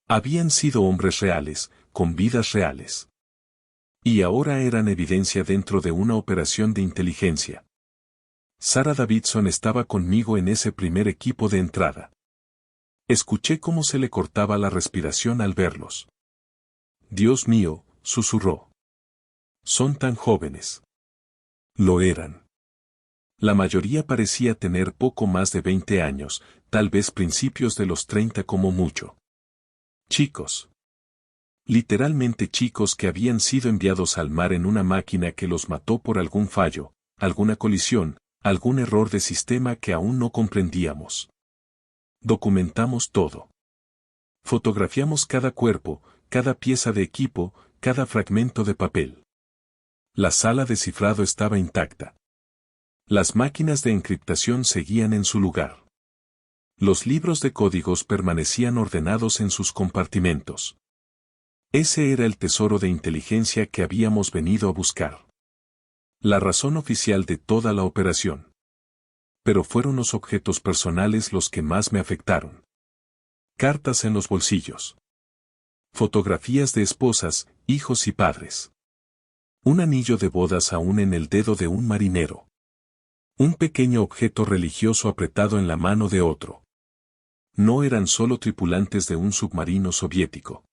Speaker 1: Habían sido hombres reales, con vidas reales. Y ahora eran evidencia dentro de una operación de inteligencia. Sarah Davidson estaba conmigo en ese primer equipo de entrada. Escuché cómo se le cortaba la respiración al verlos. Dios mío, susurró. Son tan jóvenes. Lo eran. La mayoría parecía tener poco más de 20 años, tal vez principios de los 30 como mucho. Chicos. Literalmente chicos que habían sido enviados al mar en una máquina que los mató por algún fallo, alguna colisión, algún error de sistema que aún no comprendíamos. Documentamos todo. Fotografiamos cada cuerpo, cada pieza de equipo, cada fragmento de papel. La sala de cifrado estaba intacta. Las máquinas de encriptación seguían en su lugar. Los libros de códigos permanecían ordenados en sus compartimentos. Ese era el tesoro de inteligencia que habíamos venido a buscar. La razón oficial de toda la operación. Pero fueron los objetos personales los que más me afectaron. Cartas en los bolsillos. Fotografías de esposas, hijos y padres. Un anillo de bodas aún en el dedo de un marinero. Un pequeño objeto religioso apretado en la mano de otro. No eran solo tripulantes de un submarino soviético.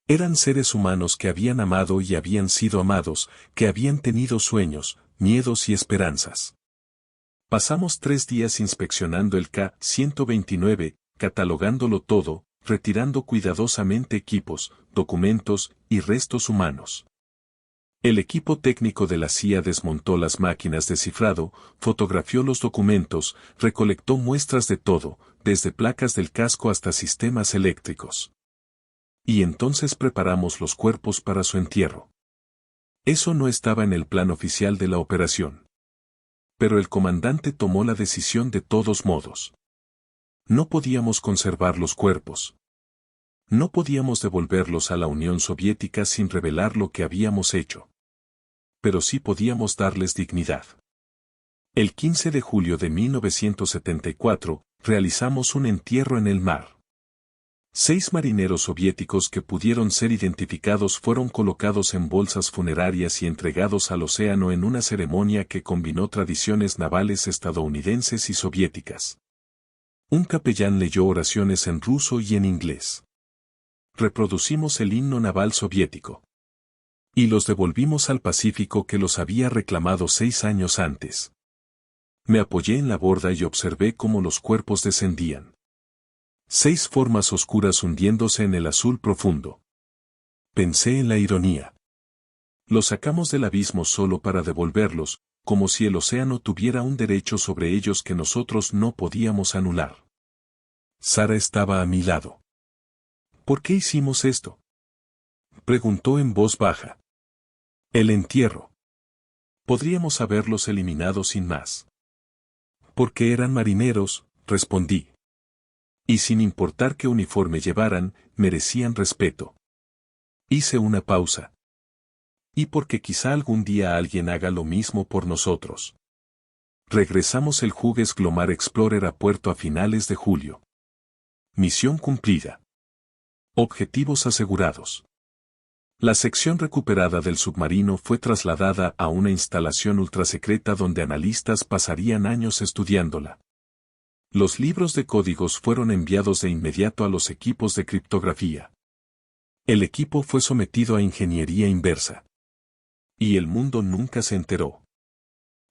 Speaker 1: Eran seres humanos que habían amado y habían sido amados, que habían tenido sueños, miedos y esperanzas. Pasamos 3 días inspeccionando el K-129, catalogándolo todo, retirando cuidadosamente equipos, documentos y restos humanos. El equipo técnico de la CIA desmontó las máquinas de cifrado, fotografió los documentos, recolectó muestras de todo, desde placas del casco hasta sistemas eléctricos. Y entonces preparamos los cuerpos para su entierro. Eso no estaba en el plan oficial de la operación. Pero el comandante tomó la decisión de todos modos. No podíamos conservar los cuerpos. No podíamos devolverlos a la Unión Soviética sin revelar lo que habíamos hecho. Pero sí podíamos darles dignidad. El 15 de julio de 1974, realizamos un entierro en el mar. 6 marineros soviéticos que pudieron ser identificados fueron colocados en bolsas funerarias y entregados al océano en una ceremonia que combinó tradiciones navales estadounidenses y soviéticas. Un capellán leyó oraciones en ruso y en inglés. Reproducimos el himno naval soviético. Y los devolvimos al Pacífico que los había reclamado 6 años antes. Me apoyé en la borda y observé cómo los cuerpos descendían. 6 formas oscuras hundiéndose en el azul profundo. Pensé en la ironía. Los sacamos del abismo solo para devolverlos, como si el océano tuviera un derecho sobre ellos que nosotros no podíamos anular. Sara estaba a mi lado. ¿Por qué hicimos esto?, preguntó en voz baja. El entierro. Podríamos haberlos eliminado sin más. Porque eran marineros, respondí. Y sin importar qué uniforme llevaran, merecían respeto. Hice una pausa. Y porque quizá algún día alguien haga lo mismo por nosotros. Regresamos el Hughes Glomar Explorer a puerto a finales de julio. Misión cumplida. Objetivos asegurados. La sección recuperada del submarino fue trasladada a una instalación ultrasecreta donde analistas pasarían años estudiándola. Los libros de códigos fueron enviados de inmediato a los equipos de criptografía. El equipo fue sometido a ingeniería inversa. Y el mundo nunca se enteró.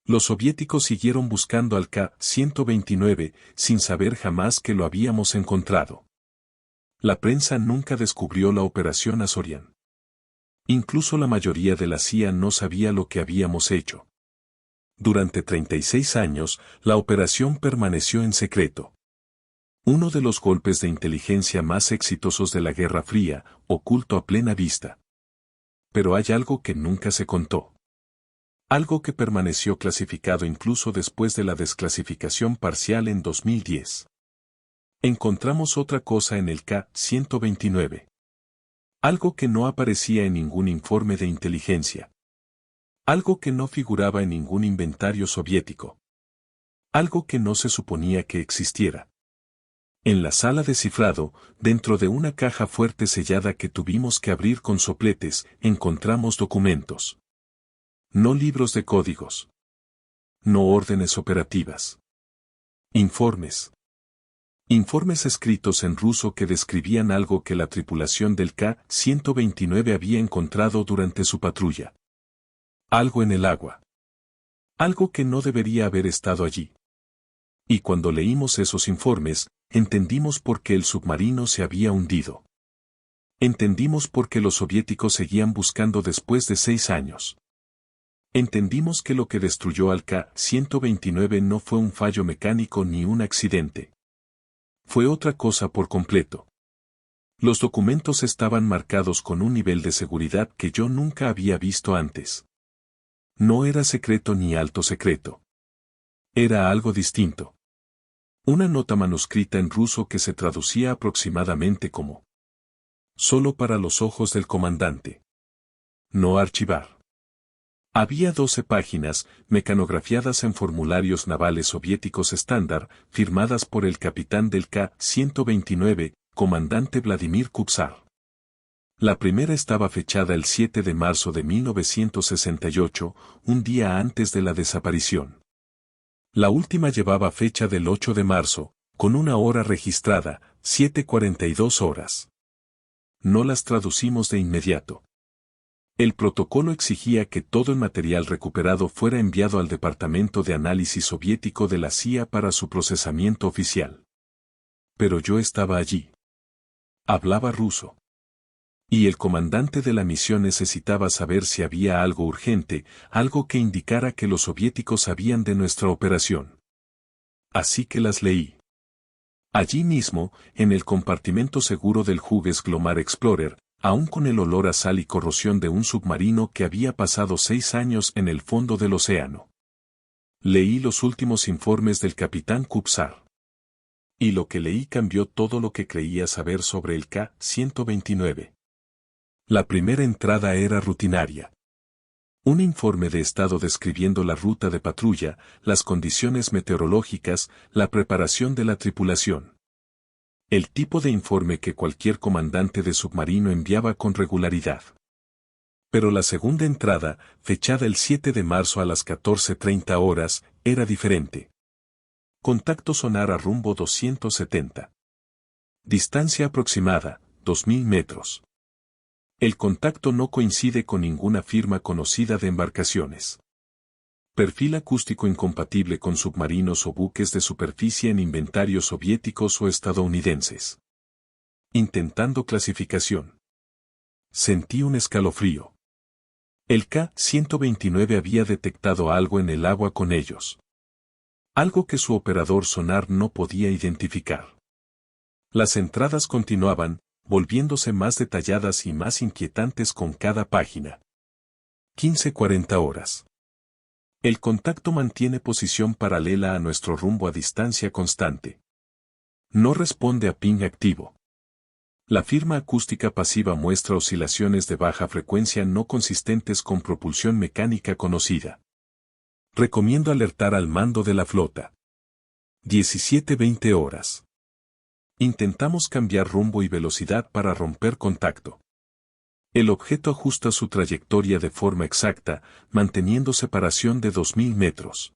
Speaker 1: Los soviéticos siguieron buscando al K-129 sin saber jamás que lo habíamos encontrado. La prensa nunca descubrió la operación Azorian. Incluso la mayoría de la CIA no sabía lo que habíamos hecho. Durante 36 años, la operación permaneció en secreto. Uno de los golpes de inteligencia más exitosos de la Guerra Fría, oculto a plena vista. Pero hay algo que nunca se contó. Algo que permaneció clasificado incluso después de la desclasificación parcial en 2010. Encontramos otra cosa en el K-129. Algo que no aparecía en ningún informe de inteligencia. Algo que no figuraba en ningún inventario soviético. Algo que no se suponía que existiera. En la sala de cifrado, dentro de una caja fuerte sellada que tuvimos que abrir con sopletes, encontramos documentos. No libros de códigos. No órdenes operativas. Informes. Informes escritos en ruso que describían algo que la tripulación del K-129 había encontrado durante su patrulla. Algo en el agua. Algo que no debería haber estado allí. Y cuando leímos esos informes, entendimos por qué el submarino se había hundido. Entendimos por qué los soviéticos seguían buscando después de 6 años. Entendimos que lo que destruyó al K-129 no fue un fallo mecánico ni un accidente. Fue otra cosa por completo. Los documentos estaban marcados con un nivel de seguridad que yo nunca había visto antes. No era secreto ni alto secreto. Era algo distinto. Una nota manuscrita en ruso que se traducía aproximadamente como: solo para los ojos del comandante. No archivar. Había 12 páginas, mecanografiadas en formularios navales soviéticos estándar, firmadas por el capitán del K-129, comandante Vladimir Kubzar. La primera estaba fechada el 7 de marzo de 1968, un día antes de la desaparición. La última llevaba fecha del 8 de marzo, con una hora registrada, 7:42 horas. No las traducimos de inmediato. El protocolo exigía que todo el material recuperado fuera enviado al Departamento de Análisis Soviético de la CIA para su procesamiento oficial. Pero yo estaba allí. Hablaba ruso. Y el comandante de la misión necesitaba saber si había algo urgente, algo que indicara que los soviéticos sabían de nuestra operación. Así que las leí. Allí mismo, en el compartimento seguro del Hughes Glomar Explorer, aún con el olor a sal y corrosión de un submarino que había pasado 6 años en el fondo del océano. Leí los últimos informes del capitán Kubzar. Y lo que leí cambió todo lo que creía saber sobre el K-129. La primera entrada era rutinaria. Un informe de estado describiendo la ruta de patrulla, las condiciones meteorológicas, la preparación de la tripulación. El tipo de informe que cualquier comandante de submarino enviaba con regularidad. Pero la segunda entrada, fechada el 7 de marzo a las 14:30 horas, era diferente. Contacto sonar a rumbo 270. Distancia aproximada, 2000 metros. El contacto no coincide con ninguna firma conocida de embarcaciones. Perfil acústico incompatible con submarinos o buques de superficie en inventarios soviéticos o estadounidenses. Intentando clasificación. Sentí un escalofrío. El K-129 había detectado algo en el agua con ellos. Algo que su operador sonar no podía identificar. Las entradas continuaban, volviéndose más detalladas y más inquietantes con cada página. 15:40 horas. El contacto mantiene posición paralela a nuestro rumbo a distancia constante. No responde a ping activo. La firma acústica pasiva muestra oscilaciones de baja frecuencia no consistentes con propulsión mecánica conocida. Recomiendo alertar al mando de la flota. 17:20 horas. Intentamos cambiar rumbo y velocidad para romper contacto. El objeto ajusta su trayectoria de forma exacta, manteniendo separación de 2000 metros.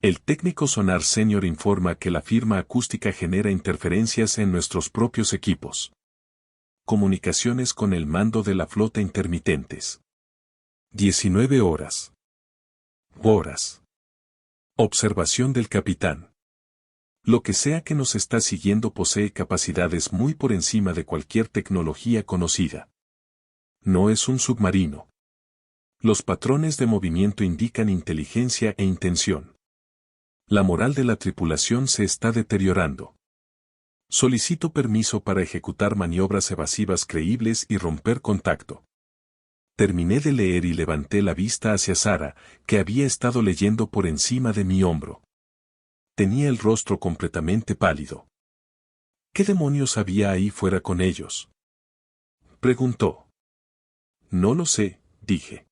Speaker 1: El técnico sonar senior informa que la firma acústica genera interferencias en nuestros propios equipos. Comunicaciones con el mando de la flota intermitentes. 19 horas. Observación del capitán. Lo que sea que nos está siguiendo posee capacidades muy por encima de cualquier tecnología conocida. No es un submarino. Los patrones de movimiento indican inteligencia e intención. La moral de la tripulación se está deteriorando. Solicito permiso para ejecutar maniobras evasivas creíbles y romper contacto. Terminé de leer y levanté la vista hacia Sara, que había estado leyendo por encima de mi hombro. Tenía el rostro completamente pálido. ¿Qué demonios había ahí fuera con ellos?, preguntó. No lo sé, dije.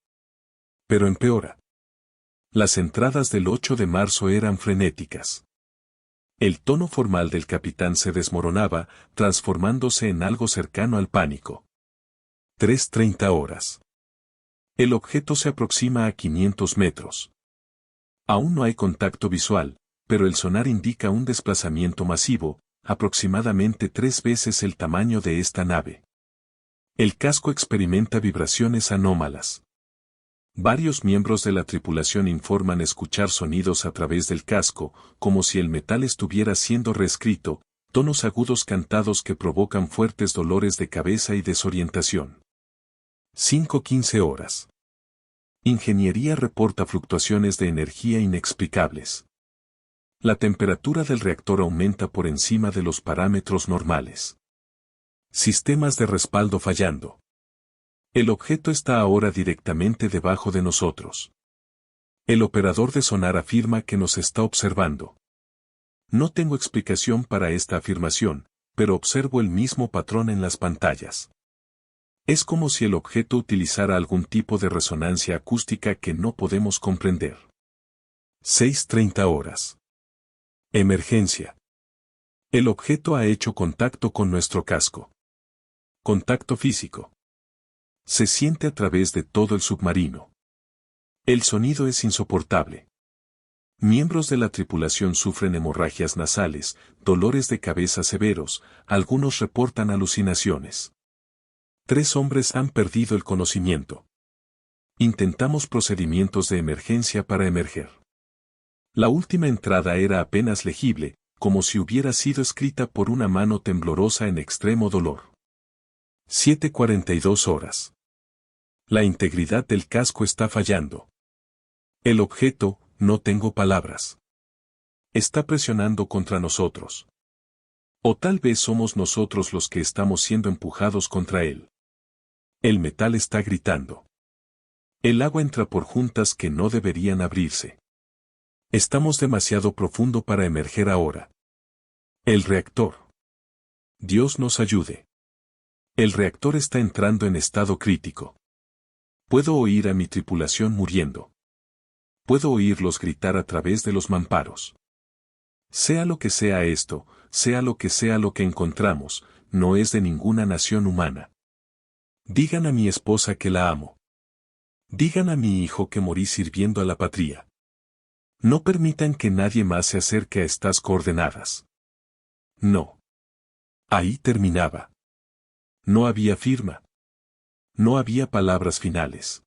Speaker 1: Pero empeora. Las entradas del 8 de marzo eran frenéticas. El tono formal del capitán se desmoronaba, transformándose en algo cercano al pánico. 3:30 horas. El objeto se aproxima a 500 metros. Aún no hay contacto visual, pero el sonar indica un desplazamiento masivo, aproximadamente 3 veces el tamaño de esta nave. El casco experimenta vibraciones anómalas. Varios miembros de la tripulación informan escuchar sonidos a través del casco, como si el metal estuviera siendo reescrito, tonos agudos cantados que provocan fuertes dolores de cabeza y desorientación. 5:15 horas. Ingeniería reporta fluctuaciones de energía inexplicables. La temperatura del reactor aumenta por encima de los parámetros normales. Sistemas de respaldo fallando. El objeto está ahora directamente debajo de nosotros. El operador de sonar afirma que nos está observando. No tengo explicación para esta afirmación, pero observo el mismo patrón en las pantallas. Es como si el objeto utilizara algún tipo de resonancia acústica que no podemos comprender. 6:30 horas. Emergencia. El objeto ha hecho contacto con nuestro casco. Contacto físico. Se siente a través de todo el submarino. El sonido es insoportable. Miembros de la tripulación sufren hemorragias nasales, dolores de cabeza severos, algunos reportan alucinaciones. 3 hombres han perdido el conocimiento. Intentamos procedimientos de emergencia para emerger. La última entrada era apenas legible, como si hubiera sido escrita por una mano temblorosa en extremo dolor. 7:42 horas. La integridad del casco está fallando. El objeto, no tengo palabras. Está presionando contra nosotros. O tal vez somos nosotros los que estamos siendo empujados contra él. El metal está gritando. El agua entra por juntas que no deberían abrirse. Estamos demasiado profundo para emerger ahora. El reactor. Dios nos ayude. El reactor está entrando en estado crítico. Puedo oír a mi tripulación muriendo. Puedo oírlos gritar a través de los mamparos. Sea lo que sea esto, sea lo que encontramos, no es de ninguna nación humana. Digan a mi esposa que la amo. Digan a mi hijo que morí sirviendo a la patria. No permitan que nadie más se acerque a estas coordenadas. No. Ahí terminaba. No había firma. No había palabras finales.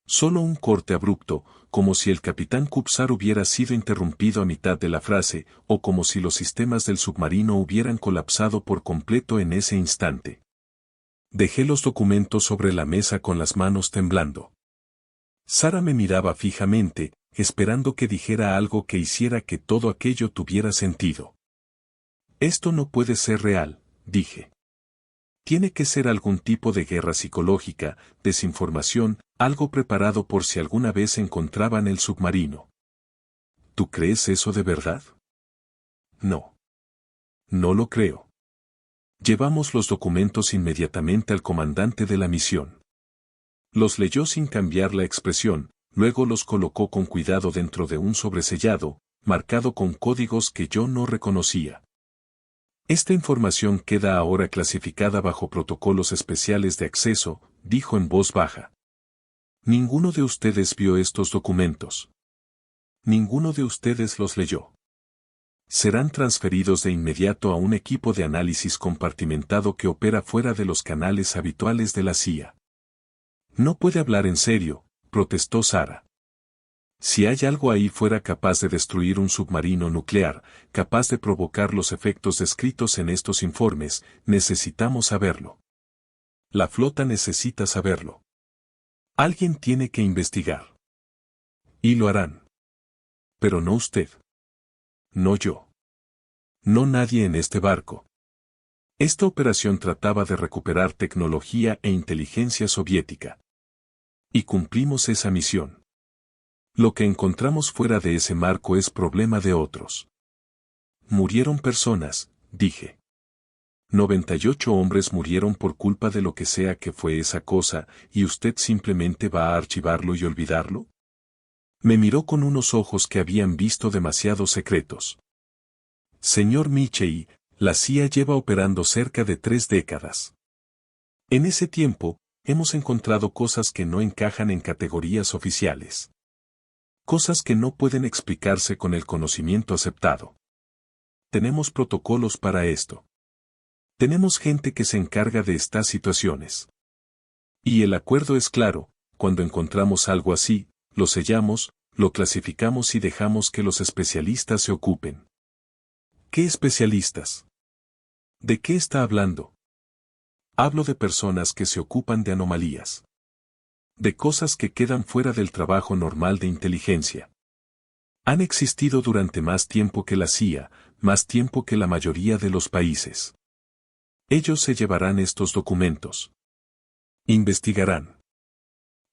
Speaker 1: Solo un corte abrupto, como si el capitán Kupsar hubiera sido interrumpido a mitad de la frase, o como si los sistemas del submarino hubieran colapsado por completo en ese instante. Dejé los documentos sobre la mesa con las manos temblando. Sara me miraba fijamente, esperando que dijera algo que hiciera que todo aquello tuviera sentido. Esto no puede ser real, dije. Tiene que ser algún tipo de guerra psicológica, desinformación, algo preparado por si alguna vez encontraban el submarino. ¿Tú crees eso de verdad? No. No lo creo. Llevamos los documentos inmediatamente al comandante de la misión. Los leyó sin cambiar la expresión, luego los colocó con cuidado dentro de un sobresellado, marcado con códigos que yo no reconocía. Esta información queda ahora clasificada bajo protocolos especiales de acceso, dijo en voz baja. Ninguno de ustedes vio estos documentos. Ninguno de ustedes los leyó. Serán transferidos de inmediato a un equipo de análisis compartimentado que opera fuera de los canales habituales de la CIA. No puede hablar en serio, protestó Sara. Si hay algo ahí fuera capaz de destruir un submarino nuclear, capaz de provocar los efectos descritos en estos informes, necesitamos saberlo. La flota necesita saberlo. Alguien tiene que investigar. Y lo harán. Pero no usted. No yo. No nadie en este barco. Esta operación trataba de recuperar tecnología e inteligencia soviética. Y cumplimos esa misión. Lo que encontramos fuera de ese marco es problema de otros. Murieron personas, dije. 98 hombres murieron por culpa de lo que sea que fue esa cosa, ¿y usted simplemente va a archivarlo y olvidarlo? Me miró con unos ojos que habían visto demasiados secretos. Señor Michei, la CIA lleva operando cerca de 3 décadas. En ese tiempo, hemos encontrado cosas que no encajan en categorías oficiales. Cosas que no pueden explicarse con el conocimiento aceptado. Tenemos protocolos para esto. Tenemos gente que se encarga de estas situaciones. Y el acuerdo es claro, cuando encontramos algo así, lo sellamos, lo clasificamos y dejamos que los especialistas se ocupen. ¿Qué especialistas? ¿De qué está hablando? Hablo de personas que se ocupan de anomalías. De cosas que quedan fuera del trabajo normal de inteligencia. Han existido durante más tiempo que la CIA, más tiempo que la mayoría de los países. Ellos se llevarán estos documentos. Investigarán.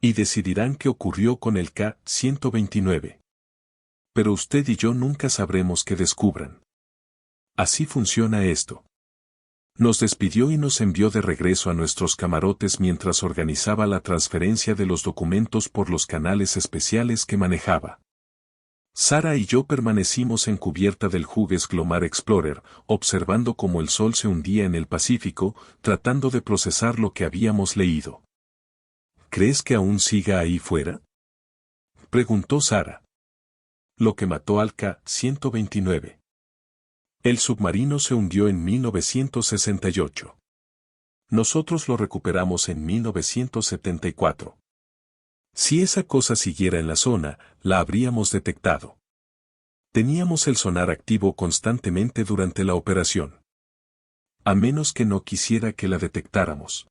Speaker 1: Y decidirán qué ocurrió con el K-129. Pero usted y yo nunca sabremos qué descubran. Así funciona esto. Nos despidió y nos envió de regreso a nuestros camarotes mientras organizaba la transferencia de los documentos por los canales especiales que manejaba. Sara y yo permanecimos en cubierta del Hughes Glomar Explorer, observando cómo el sol se hundía en el Pacífico, tratando de procesar lo que habíamos leído. ¿Crees que aún siga ahí fuera? Preguntó Sara. Lo que mató al K-129. El submarino se hundió en 1968. Nosotros lo recuperamos en 1974. Si esa cosa siguiera en la zona, la habríamos detectado. Teníamos el sonar activo constantemente durante la operación. A menos que no quisiera que la detectáramos.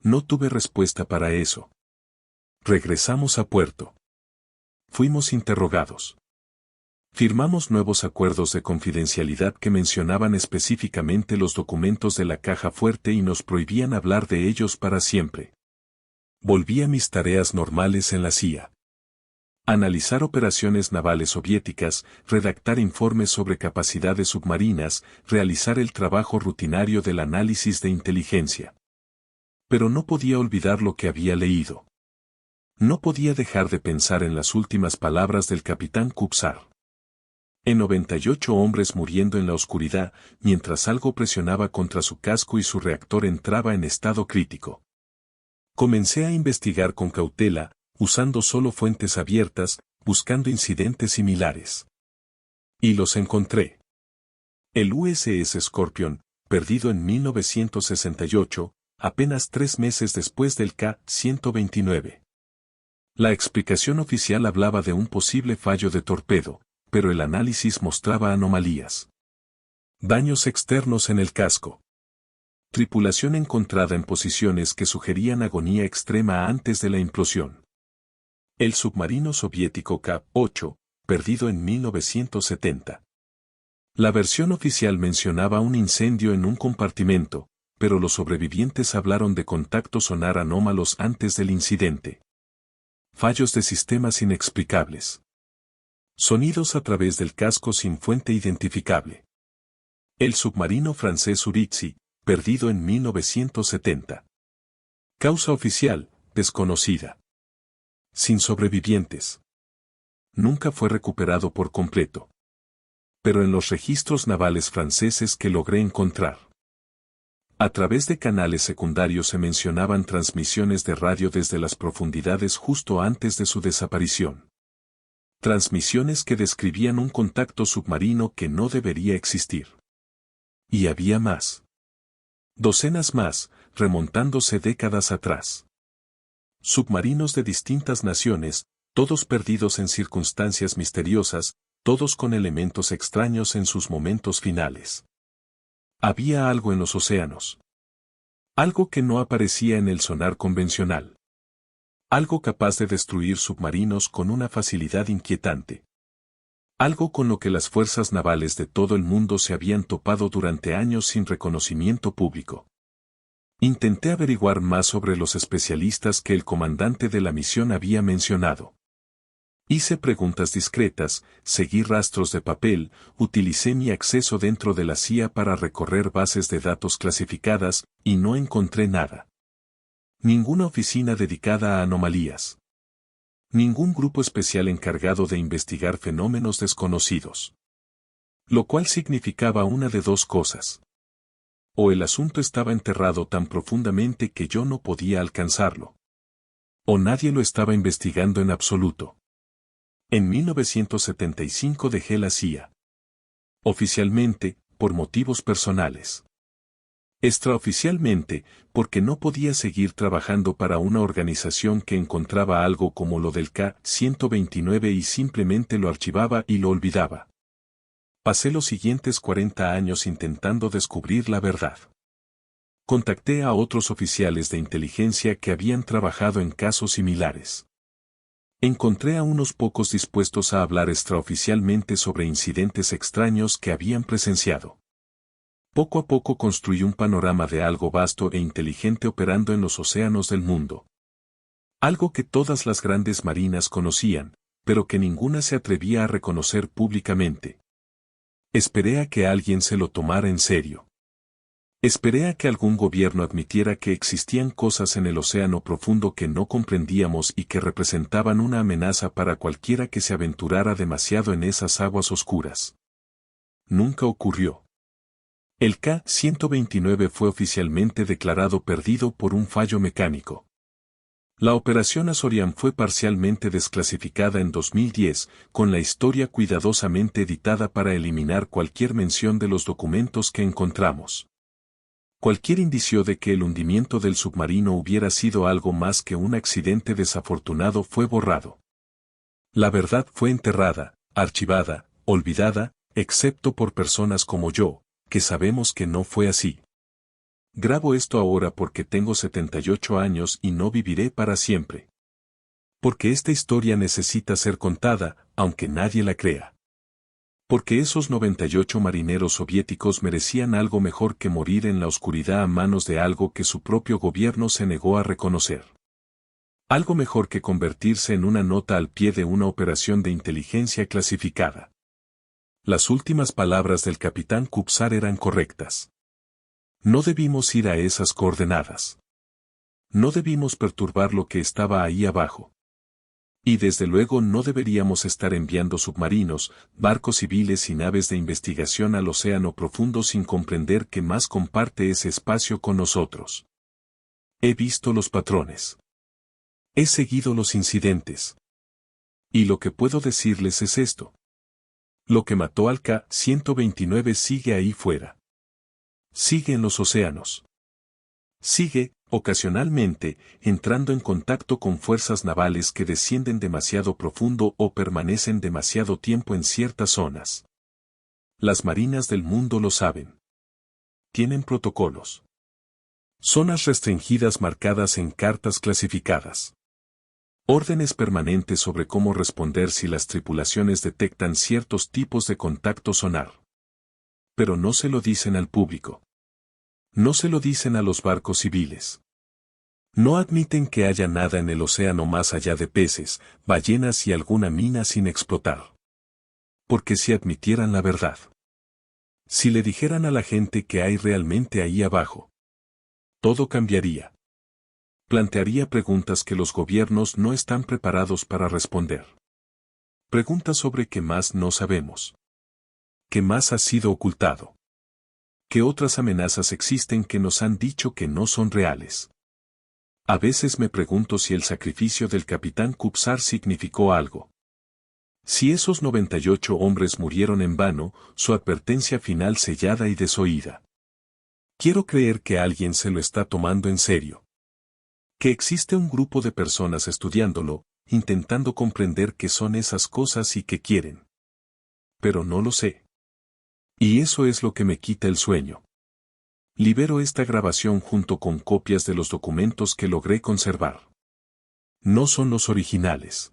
Speaker 1: No tuve respuesta para eso. Regresamos a puerto. Fuimos interrogados. Firmamos nuevos acuerdos de confidencialidad que mencionaban específicamente los documentos de la caja fuerte y nos prohibían hablar de ellos para siempre. Volví a mis tareas normales en la CIA. Analizar operaciones navales soviéticas, redactar informes sobre capacidades submarinas, realizar el trabajo rutinario del análisis de inteligencia. Pero no podía olvidar lo que había leído. No podía dejar de pensar en las últimas palabras del capitán Kupsar. En 98 hombres muriendo en la oscuridad, mientras algo presionaba contra su casco y su reactor entraba en estado crítico. Comencé a investigar con cautela, usando solo fuentes abiertas, buscando incidentes similares. Y los encontré. El USS Scorpion, perdido en 1968, apenas 3 meses después del K-129. La explicación oficial hablaba de un posible fallo de torpedo, pero el análisis mostraba anomalías. Daños externos en el casco. Tripulación encontrada en posiciones que sugerían agonía extrema antes de la implosión. El submarino soviético K-8, perdido en 1970. La versión oficial mencionaba un incendio en un compartimento, pero los sobrevivientes hablaron de contactos sonar anómalos antes del incidente. Fallos de sistemas inexplicables. Sonidos a través del casco sin fuente identificable. El submarino francés Uritzi, perdido en 1970. Causa oficial, desconocida. sin sobrevivientes. Nunca fue recuperado por completo. Pero en los registros navales franceses que logré encontrar, a través de canales secundarios se mencionaban transmisiones de radio desde las profundidades justo antes de su desaparición. Transmisiones que describían un contacto submarino que no debería existir. Y había más. Docenas más, remontándose décadas atrás. Submarinos de distintas naciones, todos perdidos en circunstancias misteriosas, todos con elementos extraños en sus momentos finales. Había algo en los océanos. Algo que no aparecía en el sonar convencional. Algo capaz de destruir submarinos con una facilidad inquietante. Algo con lo que las fuerzas navales de todo el mundo se habían topado durante años sin reconocimiento público. Intenté averiguar más sobre los especialistas que el comandante de la misión había mencionado. Hice preguntas discretas, seguí rastros de papel, utilicé mi acceso dentro de la CIA para recorrer bases de datos clasificadas, y no encontré nada. Ninguna oficina dedicada a anomalías. Ningún grupo especial encargado de investigar fenómenos desconocidos. Lo cual significaba una de dos cosas. O el asunto estaba enterrado tan profundamente que yo no podía alcanzarlo. O nadie lo estaba investigando en absoluto. En 1975 dejé la CIA. Oficialmente, por motivos personales. Extraoficialmente, porque no podía seguir trabajando para una organización que encontraba algo como lo del K-129 y simplemente lo archivaba y lo olvidaba. Pasé los siguientes 40 años intentando descubrir la verdad. Contacté a otros oficiales de inteligencia que habían trabajado en casos similares. Encontré a unos pocos dispuestos a hablar extraoficialmente sobre incidentes extraños que habían presenciado. Poco a poco construí un panorama de algo vasto e inteligente operando en los océanos del mundo. Algo que todas las grandes marinas conocían, pero que ninguna se atrevía a reconocer públicamente. Esperé a que alguien se lo tomara en serio. Esperé a que algún gobierno admitiera que existían cosas en el océano profundo que no comprendíamos y que representaban una amenaza para cualquiera que se aventurara demasiado en esas aguas oscuras. Nunca ocurrió. El K-129 fue oficialmente declarado perdido por un fallo mecánico. La operación Azorian fue parcialmente desclasificada en 2010, con la historia cuidadosamente editada para eliminar cualquier mención de los documentos que encontramos. Cualquier indicio de que el hundimiento del submarino hubiera sido algo más que un accidente desafortunado fue borrado. La verdad fue enterrada, archivada, olvidada, excepto por personas como yo, que sabemos que no fue así. Grabo esto ahora porque tengo 78 años y no viviré para siempre. Porque esta historia necesita ser contada, aunque nadie la crea. Porque esos 98 marineros soviéticos merecían algo mejor que morir en la oscuridad a manos de algo que su propio gobierno se negó a reconocer. Algo mejor que convertirse en una nota al pie de una operación de inteligencia clasificada. Las últimas palabras del capitán Kupsar eran correctas. No debimos ir a esas coordenadas. No debimos perturbar lo que estaba ahí abajo. Y desde luego no deberíamos estar enviando submarinos, barcos civiles y naves de investigación al océano profundo sin comprender que más comparte ese espacio con nosotros. He visto los patrones. He seguido los incidentes. Y lo que puedo decirles es esto. Lo que mató al K-129 sigue ahí fuera. Sigue en los océanos. Sigue, ocasionalmente, entrando en contacto con fuerzas navales que descienden demasiado profundo o permanecen demasiado tiempo en ciertas zonas. Las marinas del mundo lo saben. Tienen protocolos. Zonas restringidas marcadas en cartas clasificadas. Órdenes permanentes sobre cómo responder si las tripulaciones detectan ciertos tipos de contacto sonar. Pero no se lo dicen al público. No se lo dicen a los barcos civiles. No admiten que haya nada en el océano más allá de peces, ballenas y alguna mina sin explotar. Porque si admitieran la verdad. Si le dijeran a la gente que hay realmente ahí abajo. Todo cambiaría. Plantearía preguntas que los gobiernos no están preparados para responder. Preguntas sobre qué más no sabemos. ¿Qué más ha sido ocultado? ¿Qué otras amenazas existen que nos han dicho que no son reales? A veces me pregunto si el sacrificio del capitán Kupsar significó algo. Si esos 98 hombres murieron en vano, su advertencia final sellada y desoída. Quiero creer que alguien se lo está tomando en serio. Que existe un grupo de personas estudiándolo, intentando comprender qué son esas cosas y qué quieren. Pero no lo sé. Y eso es lo que me quita el sueño. Libero esta grabación junto con copias de los documentos que logré conservar. No son los originales.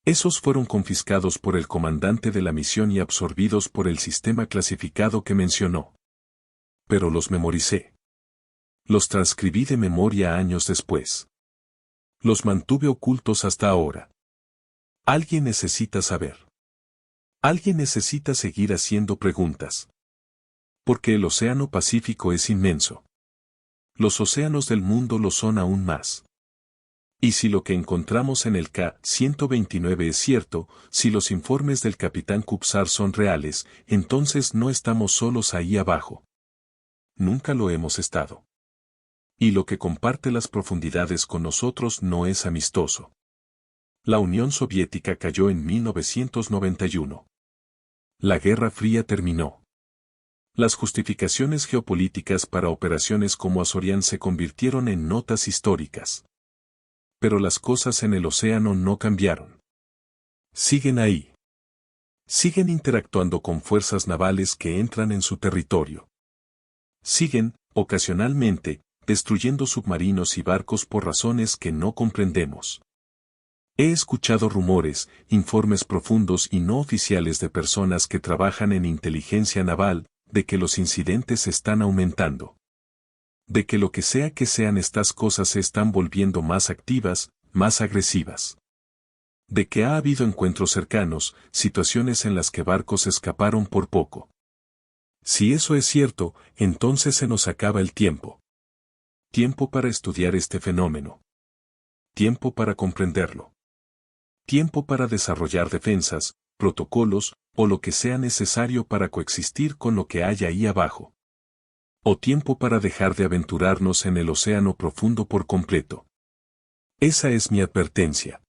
Speaker 1: Esos fueron confiscados por el comandante de la misión y absorbidos por el sistema clasificado que mencionó. Pero los memoricé. Los transcribí de memoria años después. Los mantuve ocultos hasta ahora. Alguien necesita saber. Alguien necesita seguir haciendo preguntas. Porque el océano Pacífico es inmenso. Los océanos del mundo lo son aún más. Y si lo que encontramos en el K-129 es cierto, si los informes del capitán Kupsar son reales, entonces no estamos solos ahí abajo. Nunca lo hemos estado. Y lo que comparte las profundidades con nosotros no es amistoso. La Unión Soviética cayó en 1991. La Guerra Fría terminó. Las justificaciones geopolíticas para operaciones como Azorian se convirtieron en notas históricas. Pero las cosas en el océano no cambiaron. Siguen ahí. Siguen interactuando con fuerzas navales que entran en su territorio. Siguen, ocasionalmente, destruyendo submarinos y barcos por razones que no comprendemos. He escuchado rumores, informes profundos y no oficiales de personas que trabajan en inteligencia naval, de que los incidentes están aumentando. De que lo que sea que sean estas cosas se están volviendo más activas, más agresivas. De que ha habido encuentros cercanos, situaciones en las que barcos escaparon por poco. Si eso es cierto, entonces se nos acaba el tiempo. Tiempo para estudiar este fenómeno. Tiempo para comprenderlo. Tiempo para desarrollar defensas, protocolos, o lo que sea necesario para coexistir con lo que hay ahí abajo. O tiempo para dejar de aventurarnos en el océano profundo por completo. Esa es mi advertencia.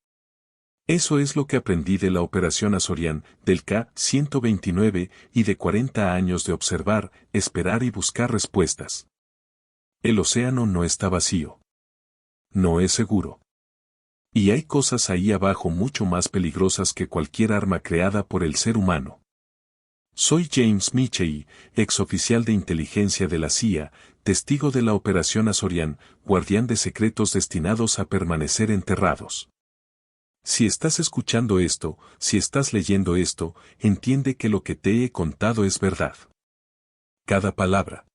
Speaker 1: Eso es lo que aprendí de la Operación Azorian, del K-129 y de 40 años de observar, esperar y buscar respuestas. El océano no está vacío. No es seguro. Y hay cosas ahí abajo mucho más peligrosas que cualquier arma creada por el ser humano. Soy James Michey, exoficial de inteligencia de la CIA, testigo de la Operación Azorian, guardián de secretos destinados a permanecer enterrados. Si estás escuchando esto, si estás leyendo esto, entiende que lo que te he contado es verdad. Cada palabra.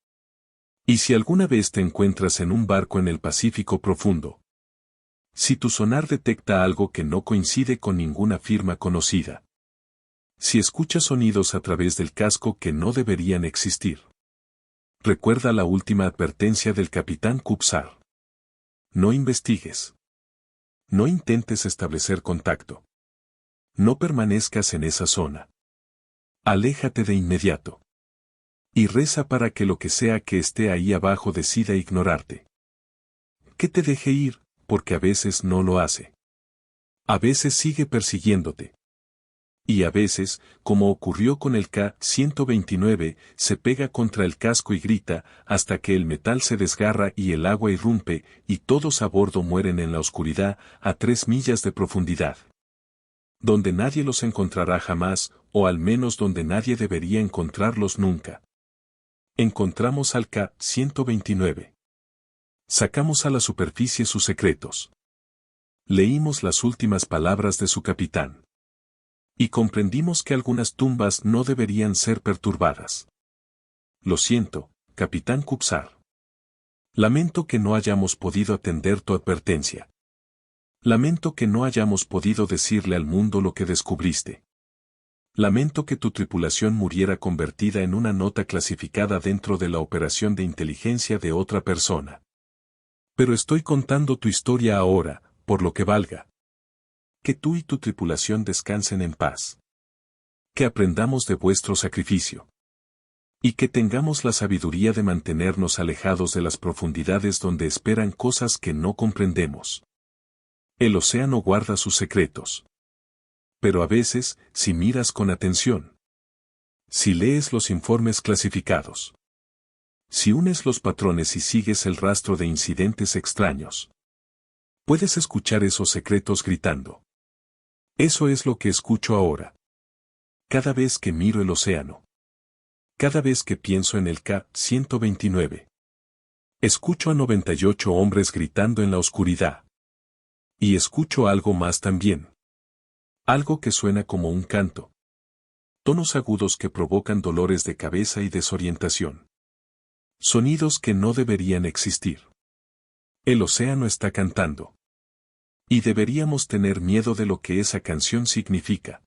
Speaker 1: Y si alguna vez te encuentras en un barco en el Pacífico profundo, si tu sonar detecta algo que no coincide con ninguna firma conocida, si escuchas sonidos a través del casco que no deberían existir, recuerda la última advertencia del capitán Kupsar. No investigues. No intentes establecer contacto. No permanezcas en esa zona. Aléjate de inmediato. Y reza para que lo que sea que esté ahí abajo decida ignorarte. Que te deje ir, porque a veces no lo hace. A veces sigue persiguiéndote. Y a veces, como ocurrió con el K-129, se pega contra el casco y grita, hasta que el metal se desgarra y el agua irrumpe, y todos a bordo mueren en la oscuridad, a 3 millas de profundidad. Donde nadie los encontrará jamás, o al menos donde nadie debería encontrarlos nunca. Encontramos al K-129. Sacamos a la superficie sus secretos. Leímos las últimas palabras de su capitán. Y comprendimos que algunas tumbas no deberían ser perturbadas. Lo siento, capitán Kupsar. Lamento que no hayamos podido atender tu advertencia. Lamento que no hayamos podido decirle al mundo lo que descubriste. Lamento que tu tripulación muriera convertida en una nota clasificada dentro de la operación de inteligencia de otra persona. Pero estoy contando tu historia ahora, por lo que valga. Que tú y tu tripulación descansen en paz. Que aprendamos de vuestro sacrificio. Y que tengamos la sabiduría de mantenernos alejados de las profundidades donde esperan cosas que no comprendemos. El océano guarda sus secretos. Pero a veces, si miras con atención. Si lees los informes clasificados. Si unes los patrones y sigues el rastro de incidentes extraños. Puedes escuchar esos secretos gritando. Eso es lo que escucho ahora. Cada vez que miro el océano. Cada vez que pienso en el K-129. Escucho a 98 hombres gritando en la oscuridad. Y escucho algo más también. Algo que suena como un canto. Tonos agudos que provocan dolores de cabeza y desorientación. Sonidos que no deberían existir. El océano está cantando. Y deberíamos tener miedo de lo que esa canción significa.